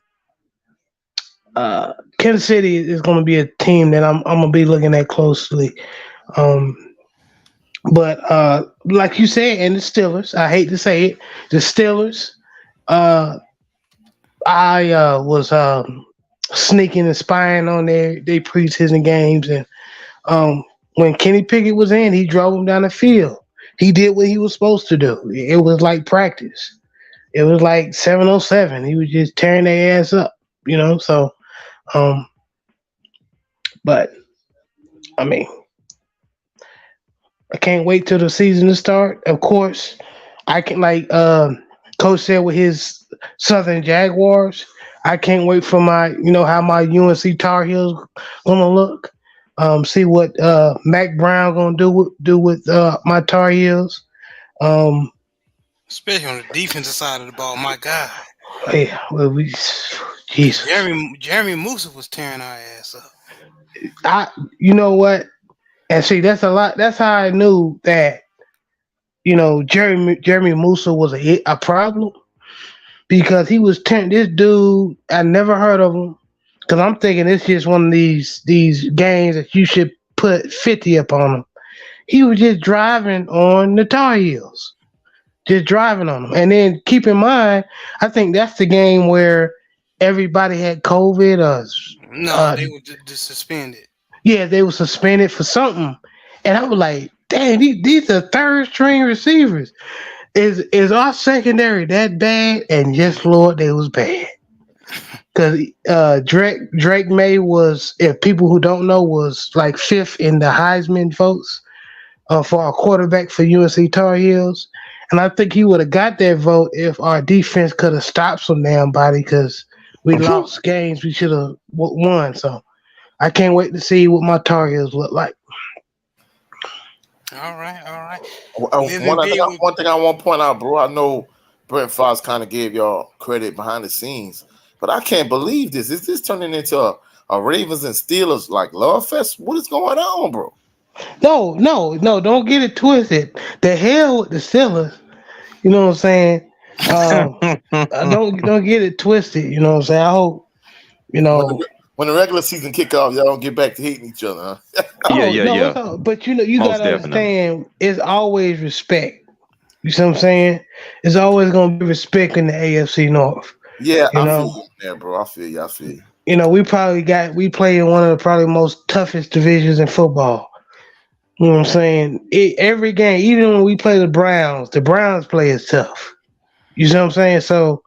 Kansas City is going to be a team that I'm going to be looking at closely. Um, but like you said, and the Steelers, I hate to say it, the Steelers. Uh, I was sneaking and spying on their preseason games, and when Kenny Pickett was in, he drove him down the field. He did what he was supposed to do. It was like practice. It was like 707. He was just tearing their ass up, So, um, but I mean, I can't wait till the season to start. Of course, I can like Coach said with his Southern Jaguars. I can't wait for how my UNC Tar Heels gonna look. See what Mac Brown gonna do with my Tar Heels. Um,
Especially on the defensive side of the ball. My God.
yeah, well, Jesus,
Jeremy Musa was tearing our ass up.
you know what? And see, that's a lot. That's how I knew that Jeremy Musa was a problem because he was this dude. I never heard of him because I'm thinking it's just one of these games that you should put 50 up on him. He was just driving on the Tar Heels, just driving on them. And then keep in mind, I think that's the game where everybody had COVID.
No, they were just suspended.
Yeah, they were suspended for something, and I was like, "Damn, these are third string receivers. Is our secondary that bad?" And yes, Lord, they was bad. Because Drake May was, if people who don't know, was like fifth in the Heisman votes for a quarterback for UNC Tar Heels, and I think he would have got that vote if our defense could have stopped some damn body. Because we lost games we should have won. So I can't wait to see what my Tar Heels look like.
All right.
One thing I want to point out, bro. I know Brent Fox kind of gave y'all credit behind the scenes, but I can't believe this. Is this turning into a Ravens and Steelers like love fest? What is going on, bro?
No, don't get it twisted. The hell with the Steelers. You know what I'm saying? Don't get it twisted. You know what I'm saying? I hope
When the regular season kick off, y'all don't get back to hating each other, huh?
Yeah.
But you
Most
gotta
definitely.
understand, it's always respect. You see what I'm saying? It's always gonna be respect in the AFC North.
Yeah,
You
I
know,
feel you there, bro. I feel you.
we play in one of the probably most toughest divisions in football. You know what I'm saying? Every game, even when we play the Browns play is tough. You see what I'm saying? So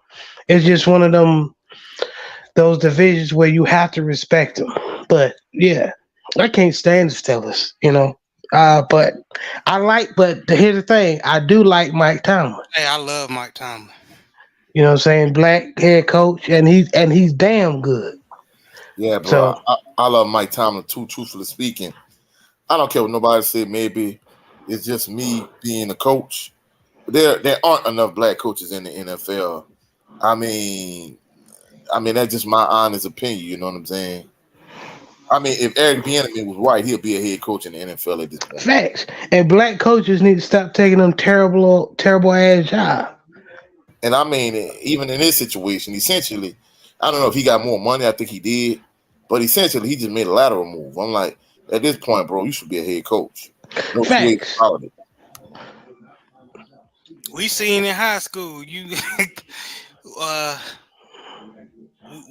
it's just one of those divisions where you have to respect them. But yeah, I can't stand the Steelers, but here's the thing, I do like Mike Tomlin.
Hey, I love Mike Tomlin.
You know what I'm saying? Black head coach, and he's damn good.
Yeah, bro.
So
I love Mike Tomlin too. Truthfully speaking, I don't care what nobody said. Maybe it's just me being a coach. There aren't enough black coaches in the NFL. I mean that's just my honest opinion. You know what I'm saying? I mean, if Eric Bieniemy was white, he'll be a head coach in the NFL at this point.
facts. And black coaches need to stop taking them terrible ass jobs.
And I mean, even in this situation, essentially, I don't know if he got more money. I think he did, but essentially, he just made a lateral move. I'm like, at this point, bro, you should be a head coach. No
Facts.
We seen in high school. You,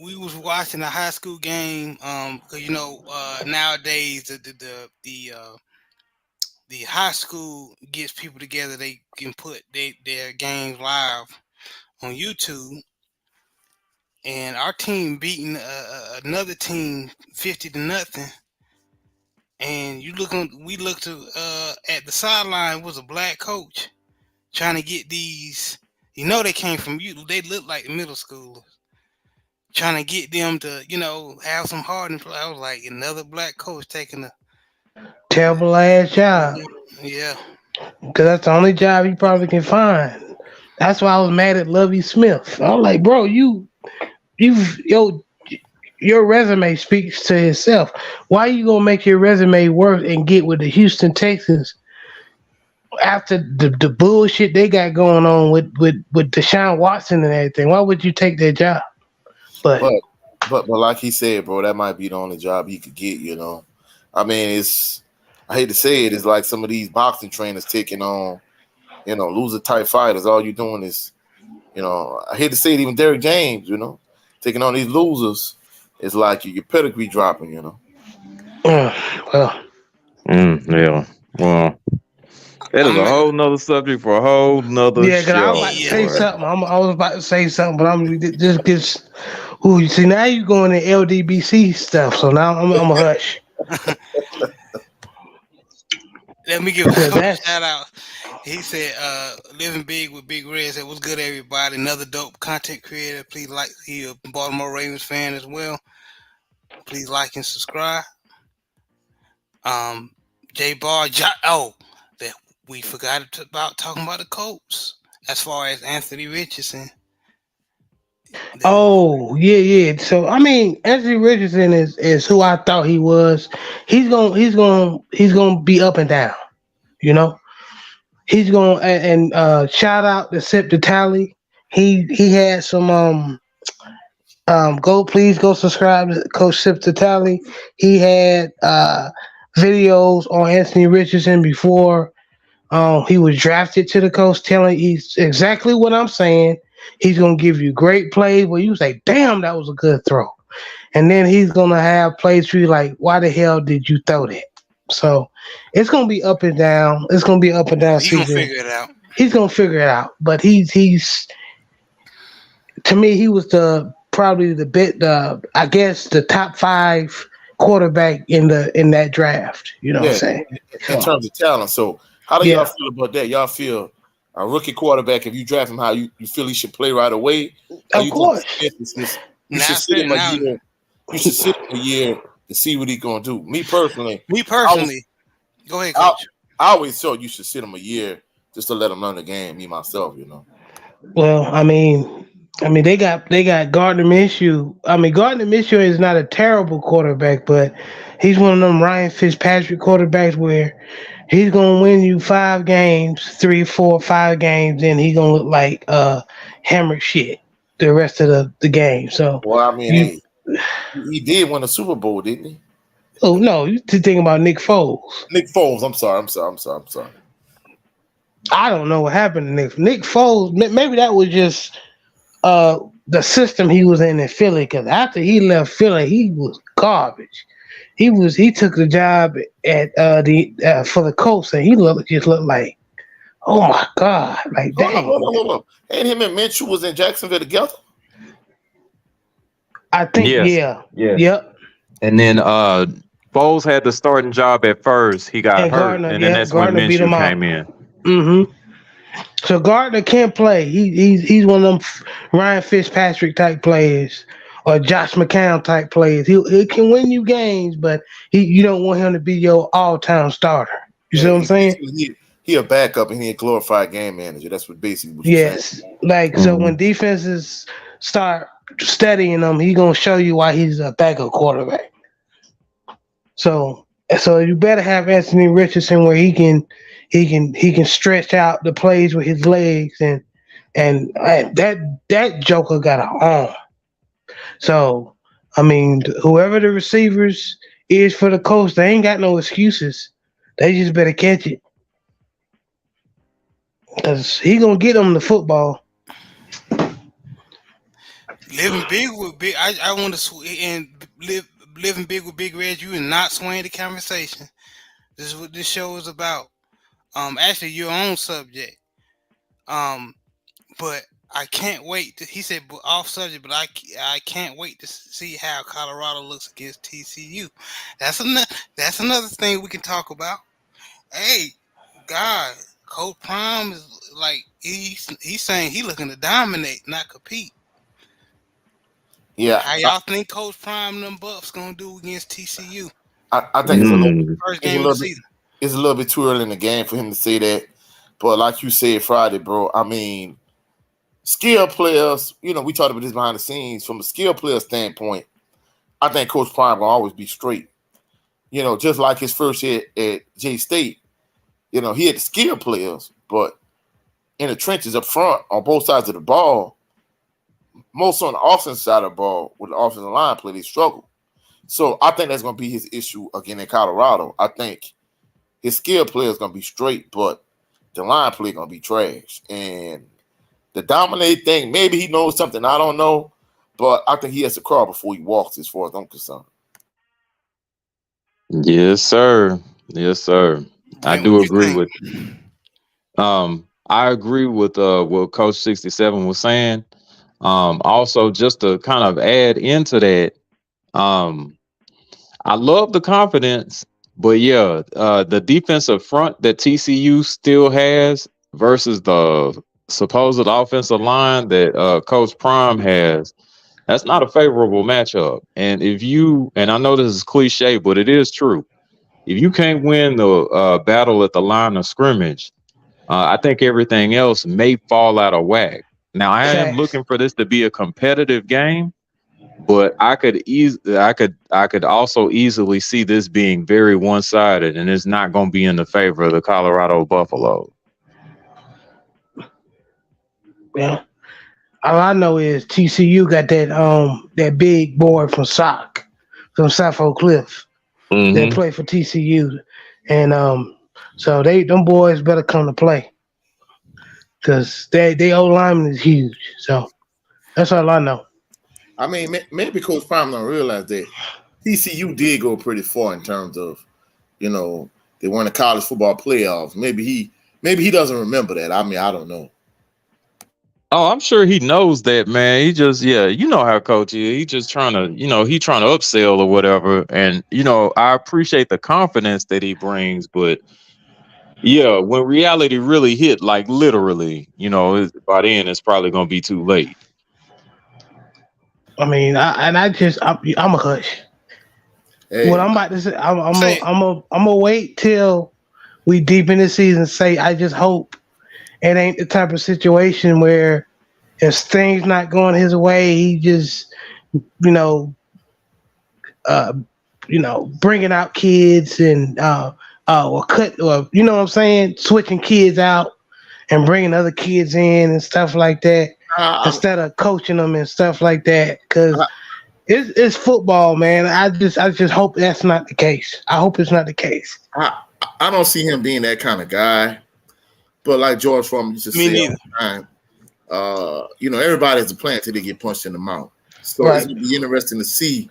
we was watching a high school game. Cause nowadays the high school gets people together. They can put their games live on YouTube. And our team beating another team 50-0. And we looked at the sideline was a black coach trying to get these. They came from they look like middle schoolers. Trying to get them to have some heart and play. I was like, another black coach taking a
terrible ass job.
Yeah,
because that's the only job he probably can find. That's why I was mad at Lovie Smith. I was like, bro, your resume speaks to itself. Why you gonna make your resume work and get with the Houston Texans after the bullshit they got going on with Deshaun Watson and everything? Why would you take that job? But
like he said, bro, that might be the only job he could get. I mean, I hate to say it, it's like some of these boxing trainers taking on, loser type fighters. All you're doing is, I hate to say it, even Derrick James, taking on these losers. It's like your pedigree dropping,
Yeah. Well, that is a whole nother subject for a whole nother show.
Because I was about to say something. I was about to say something, but I'm just you see, now you going to LDBC stuff, so now I'm a hush.
Let me give a shout out. He said, "Living big with Big Red." Said, "What's good, everybody? Another dope content creator. Please like. He a Baltimore Ravens fan as well. Please like and subscribe." J Bar. That we forgot about talking about the Colts as far as Anthony Richardson.
Oh yeah. So I mean, Anthony Richardson is who I thought he was. He's gonna be up and down. He's gonna and shout out to Sip the Tally. He had some please go subscribe to Coach Sip the Tally. He had videos on Anthony Richardson before he was drafted to the Colts, telling he's exactly what I'm saying. He's gonna give you great plays where you say, "Damn, that was a good throw," and then he's gonna have plays for you like, "Why the hell did you throw that?" So it's gonna be up and down. It's gonna be up and down.
He's gonna figure it out.
He's gonna figure it out. But he's to me, he was probably I guess the top 5 quarterback in that draft. You know what I'm saying?
In terms of talent. So how do y'all feel about that? Y'all feel a rookie quarterback, if you draft him, how you feel he should play right away?
Of course.
You should sit him a year. You should sit him a year to see what he's going to do. Me personally,
go ahead, Coach.
I always thought you should sit him a year just to let him learn the game. Me myself,
Well, I mean, they got Gardner Minshew. I mean, Gardner Minshew is not a terrible quarterback, but he's one of them Ryan Fitzpatrick quarterbacks where he's gonna win you 5 games, 3, 4, 5 games, and he's gonna look like hammered shit the rest of the game. So,
well, I mean, he did win a Super Bowl, didn't he?
Oh no, you thinking about Nick Foles?
Nick Foles. I'm sorry.
I don't know what happened to Nick Foles. Maybe that was just the system he was in Philly. Because after he left Philly, he was garbage. He took the job at for the Colts, and he just looked like, oh my god, like dang.
Hold on. And him and Minshew was in Jacksonville together.
I think yep.
And then Foles had the starting job at first. He got hurt, and then that's when Minshew came in.
Mm-hmm. So Gardner can't play. He's one of them Ryan Fitzpatrick type players or Josh McCown type players. He can win you games, but you don't want him to be your all time starter. You see
Yeah,
what I'm saying?
he a backup and he a glorified game manager. That's basically what you're saying.
Yes. Like so when defenses start studying him, he gonna show you why he's a backup quarterback. So you better have Anthony Richardson where he can stretch out the plays with his legs and that Joker got an arm. So I mean, whoever the receivers is for the coach, they ain't got no excuses. They just better catch it because he gonna get them the football.
Living big with big. I want to living big with Big Red. You and not swaying the conversation. This is what this show is about. Actually, your own subject. But I can't wait. He said off subject, but I can't wait to see how Colorado looks against TCU. That's another thing we can talk about. Hey, God, Coach Prime is like he's saying he looking to dominate, not compete.
Yeah.
How y'all think Coach Prime and them Buffs gonna do against TCU?
I think
First game of the season.
It's a little bit too early in the game for him to say that. But like you said Friday, bro, I mean, skill players, we talked about this behind the scenes. From a skill player standpoint, I think Coach Prime will always be straight. Just like his first year at J State, he had the skill players, but in the trenches up front on both sides of the ball, most on the offensive side of the ball with the offensive line play, they struggle. So I think that's going to be his issue again in Colorado. I think his skill player is going to be straight, but the line play going to be trash. And the dominate thing, maybe he knows something I don't know, but I think he has to crawl before he walks as far as I'm concerned.
Yes, sir. Yes, sir. I do agree with you. I agree with what Coach 67 was saying. Also, just to kind of add into that, I love the confidence, but yeah, the defensive front that TCU still has versus the supposed offensive line that Coach Prime has, that's not a favorable matchup. And and I know this is cliche, but it is true. If you can't win the battle at the line of scrimmage, I think everything else may fall out of whack. Now, I am looking for this to be a competitive game, but I could also easily see this being very one-sided, and it's not going to be in the favor of the Colorado Buffalo.
Well, all I know is TCU got that big boy from SWAC, from South Oak Cliff.
Mm-hmm.
They play for TCU, and so them boys better come to play because they old lineman is huge. So that's all I know.
I mean, maybe Coach Prime don't realize that TCU did go pretty far in terms of, they won the college football playoffs. Maybe he doesn't remember that. I mean, I don't know.
Oh, I'm sure he knows that, man. He just, you know how Coach is. He just trying to, he trying to upsell or whatever. And, I appreciate the confidence that he brings, but yeah, when reality really hit, like literally, by then it's probably going to be too late.
I mean, I'm a hush.
Hey,
what I'm about to say, I'm gonna wait till we deep in the season. Say, I just hope it ain't the type of situation where if things not going his way, he just, bringing out kids and switching kids out and bringing other kids in and stuff like that. Instead of coaching them and stuff like that, because it's football, man. I just hope that's not the case. I hope it's not the case.
I don't see him being that kind of guy, but like George Foreman used to say all the time, everybody has a plan until they get punched in the mouth. So It's gonna be interesting to see,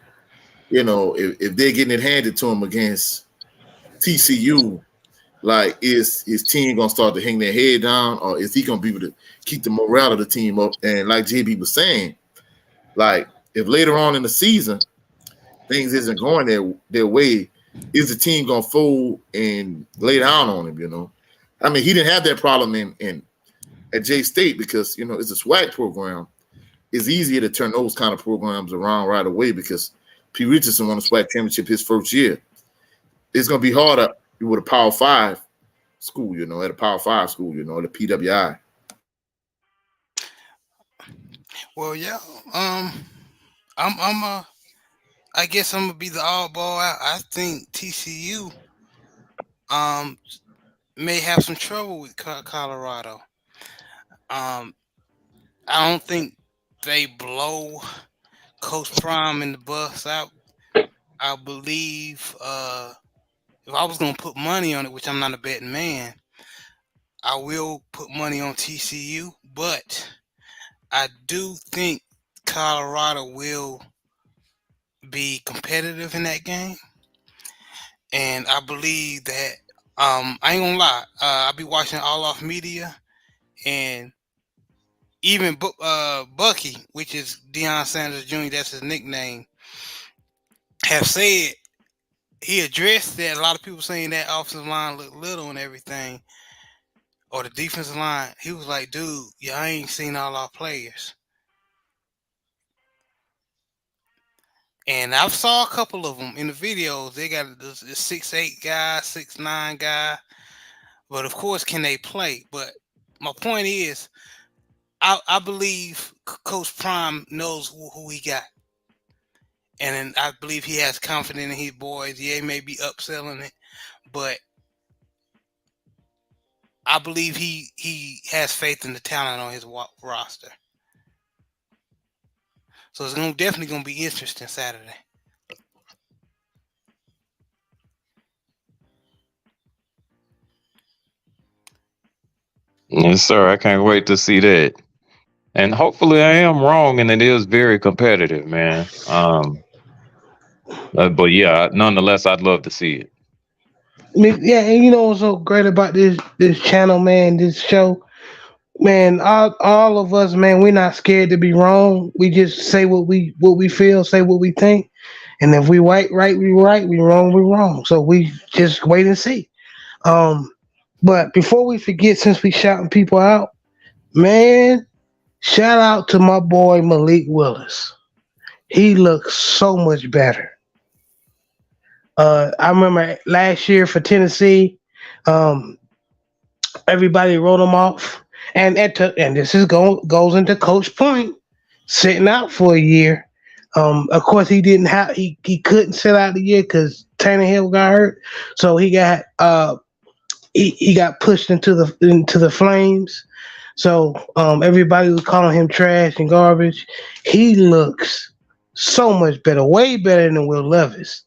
if they're getting it handed to him against TCU. Like, is his team gonna start to hang their head down, or is he gonna be able to keep the morale of the team up? And like JB was saying, like, if later on in the season things isn't going their way, is the team gonna fold and lay down on him? I mean, he didn't have that problem in at J State because it's a SWAC program. It's easier to turn those kind of programs around right away because P. Richardson won a SWAC championship his first year. It's gonna be harder with a Power 5 school, at a Power 5 school, the PWI.
Well, yeah. I guess I'm gonna be the oddball out. I think TCU may have some trouble with Colorado. I don't think they blow Coach Prime in the bus out. I believe if I was gonna put money on it, which I'm not a betting man, I will put money on TCU, but I do think Colorado will be competitive in that game, and I believe that I ain't gonna lie. I'll be watching All Off Media, and even Bucky, which is Deion Sanders Jr., that's his nickname, have said he addressed that. A lot of people saying that offensive line looked little and everything, or the defensive line. He was like, dude, yeah, I ain't seen all our players. And I saw a couple of them in the videos. They got this 6'8" guy, 6'9" guy. But of course, can they play? But my point is, I believe Coach Prime knows who he got. And then I believe he has confidence in his boys. Yeah, he may be upselling it, but I believe he has faith in the talent on his roster. So it's definitely going to be interesting Saturday.
Yes, sir. I can't wait to see that. And hopefully I am wrong and it is very competitive, man. But yeah, nonetheless, I'd love to see it.
Yeah, and what's so great about this channel, man, this show, man, all of us, man, we're not scared to be wrong. We just say what we feel, say what we think, and if we right, we right. We wrong, we wrong. So we just wait and see. But before we forget, since we shouting people out, man, shout out to my boy Malik Willis. He looks so much better. I remember last year for Tennessee, everybody wrote him off, and this is goes into Coach Point sitting out for a year. Of course, he couldn't sit out the year because Tannehill got hurt, so he got he got pushed into the flames. So everybody was calling him trash and garbage. He looks so much better, way better than Will Levis.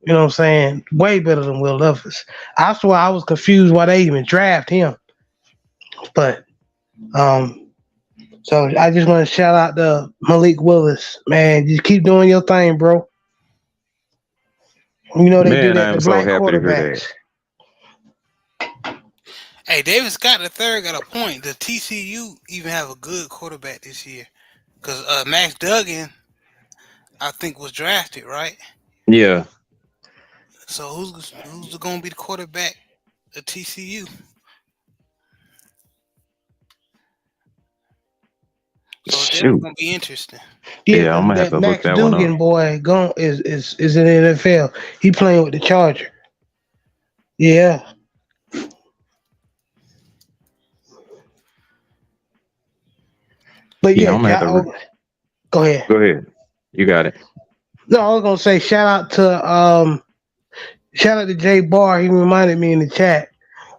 You know what I'm saying? Way better than Will Levis. I swear I was confused why they even draft him. But so I just want to shout out to Malik Willis, man. Just keep doing your thing, bro. They do that to black quarterbacks.
Hey, David Scott III got a point. Does TCU even have a good quarterback this year? Because Max Duggan, I think, was drafted, right?
Yeah.
So who's going to be the quarterback at TCU? So it's going to be interesting.
Yeah,
I'm gonna have to
Max
look that
Duggan
one up.
boy is in the NFL. He playing with the Charger. Yeah. But
I'm gonna have to
go ahead.
Go ahead. You got it.
No, I was gonna say shout out to Jay Barr. He reminded me in the chat.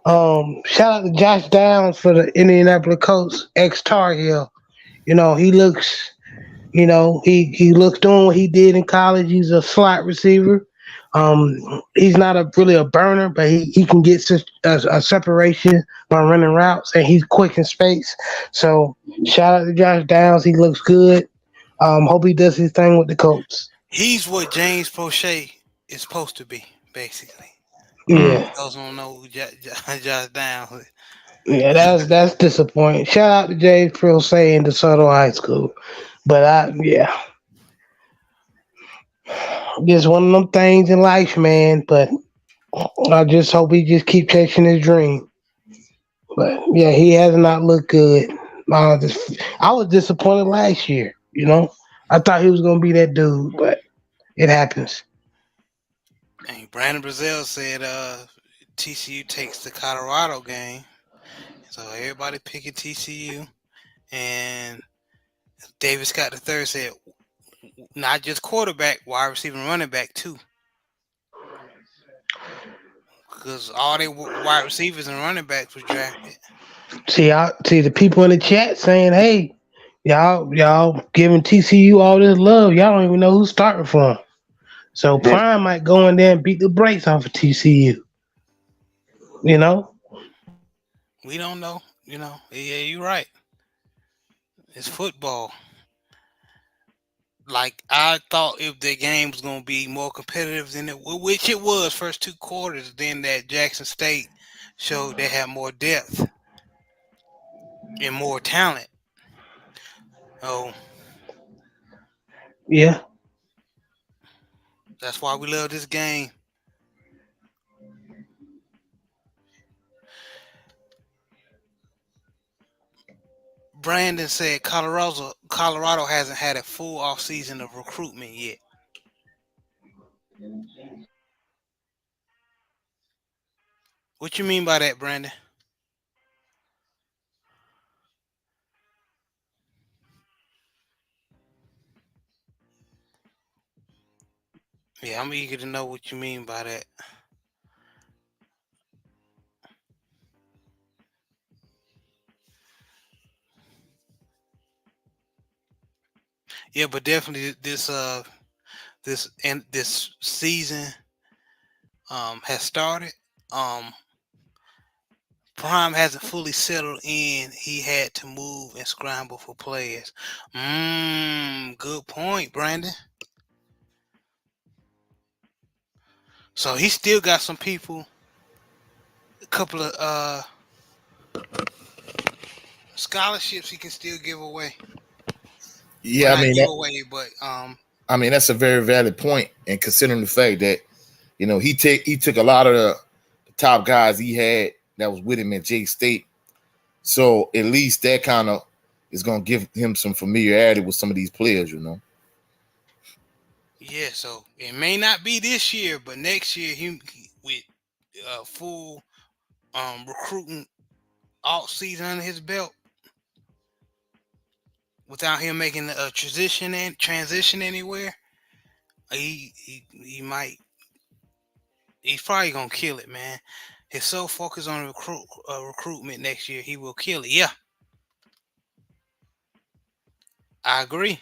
Shout out to Josh Downs for the Indianapolis Colts ex-Tar Heel. He looks, he looks doing what he did in college. He's a slot receiver. He's not really a burner, but he can get a separation by running routes, and he's quick in space. So shout out to Josh Downs. He looks good. Hope he does his thing with the Colts.
He's what James Prochet is supposed to be, basically.
Yeah.
Those don't know who Josh Downs.
Yeah, that's disappointing. Shout out to James Prochet in DeSoto High School, but just one of them things in life, man. But I just hope he just keep chasing his dream. But yeah, he has not looked good. I was disappointed last year. You know, I thought he was gonna be that dude, but it happens.
And Brandon Brazil said TCU takes the Colorado game. So everybody picking TCU. And David Scott the third said not just quarterback, wide receiver and running back too. Because all they wide receivers and running backs was drafted.
See the people in the chat saying, "Hey, y'all giving TCU all this love. Y'all don't even know who's starting for 'em." So Prime might go in there and beat the brakes off of TCU. You know?
We don't know. Yeah, you're right. It's football. Like I thought, if the game was gonna be more competitive than which it was, first two quarters, then that Jackson State showed they had more depth and more talent. Oh,
Yeah.
that's why we love this game. Brandon said Colorado hasn't had a full off season of recruitment yet. What you mean by that, Brandon? Yeah, I'm eager to know what you mean by that. Yeah, but definitely this season has started. Prime hasn't fully settled in. He had to move and scramble for players. Good point, Brandon. So he still got some people, a couple of scholarships he can still give away.
Yeah,
Well, not give away, but
I mean that's a very valid point, and considering the fact that he took a lot of the top guys he had that was with him at J State, so at least that kind of is going to give him some familiarity with some of these players,
Yeah, so it may not be this year, but next year he with full recruiting all season under his belt, without him making a transition anywhere, he might. He's probably gonna kill it, man. He's so focused on recruitment next year, he will kill it. Yeah, I agree.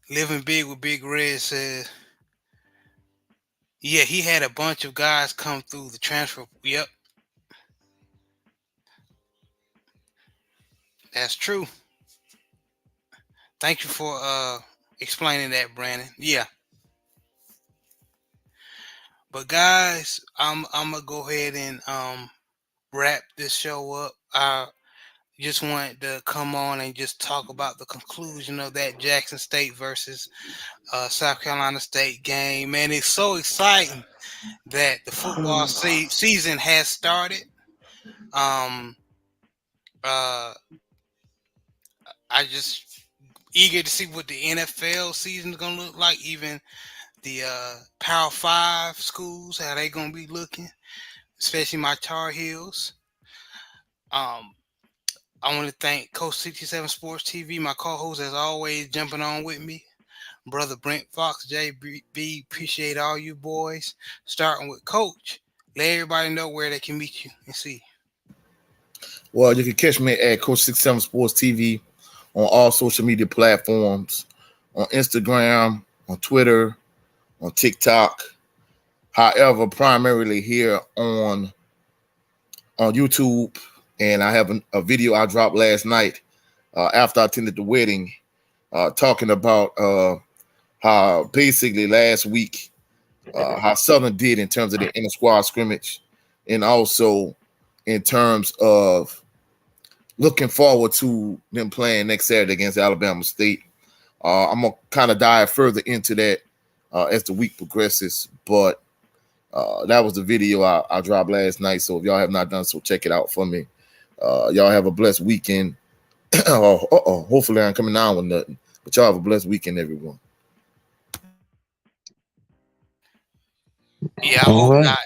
Living Big with Big Red says, yeah, he had a bunch of guys come through the transfer. Yep, that's true. Thank you for explaining that, Brandon. Yeah. But guys, I'm gonna go ahead and wrap this show up. I just wanted to come on and just talk about the conclusion of that Jackson State versus South Carolina State game. Man, it's so exciting that the football season has started. I just eager to see what the NFL season is gonna look like. Even the Power 5 schools, how they gonna be looking, especially my Tar Heels. I want to thank Coach 67 Sports TV, my co-host as always, jumping on with me. Brother Brent Fox, JB, appreciate all you boys. Starting with Coach, let everybody know where they can meet you and see.
Well, you can catch me at Coach 67 Sports TV on all social media platforms, on Instagram, on Twitter, on TikTok. However, primarily here on YouTube, and I have a video I dropped last night after I attended the wedding, talking about how basically last week how Southern did in terms of the inter squad scrimmage, and also in terms of looking forward to them playing next Saturday against Alabama State. I'm gonna kind of dive further into that as the week progresses, but That was the video I dropped last night. So if y'all have not done so, check it out for me. Y'all have a blessed weekend. Hopefully I'm coming down with nothing. But y'all have a blessed weekend, everyone.
Yeah, I
All
hope
right.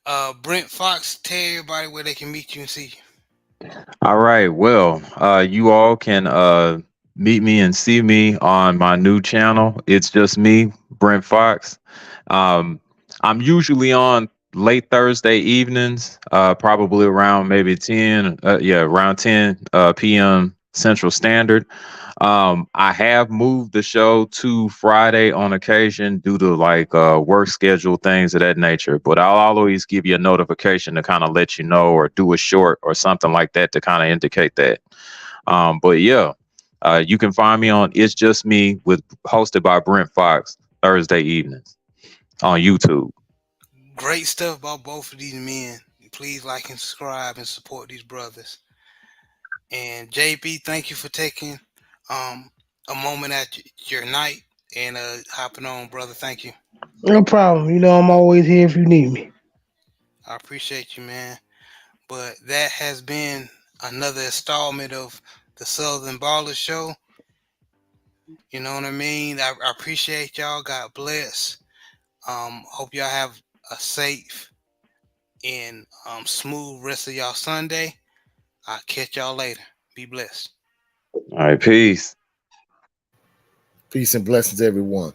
not. Brent Fox, tell everybody where they can meet you and see you.
All right. Well, you all can meet me and see me on my new channel. It's just me, Brent Fox. I'm usually on late Thursday evenings, probably around maybe 10, around 10 p.m. Central Standard. I have moved the show to Friday on occasion due to like work schedule, things of that nature. But I'll always give you a notification to kind of let you know, or do a short or something like that to kind of indicate that. But yeah, you can find me on It's Just Me with hosted by Brent Fox Thursday evenings on YouTube.
Great stuff about both of these men. Please like and subscribe and support these brothers. And JB, thank you for taking a moment at your night and hopping on, brother. Thank you.
No problem. You know I'm always here if you need me.
I appreciate you, man. But that has been another installment of the Southern Baller Show. You know what I mean? I appreciate y'all. God bless. Hope y'all have a safe and smooth rest of y'all Sunday. I'll catch y'all later. Be blessed.
All right, peace.
Peace and blessings, everyone.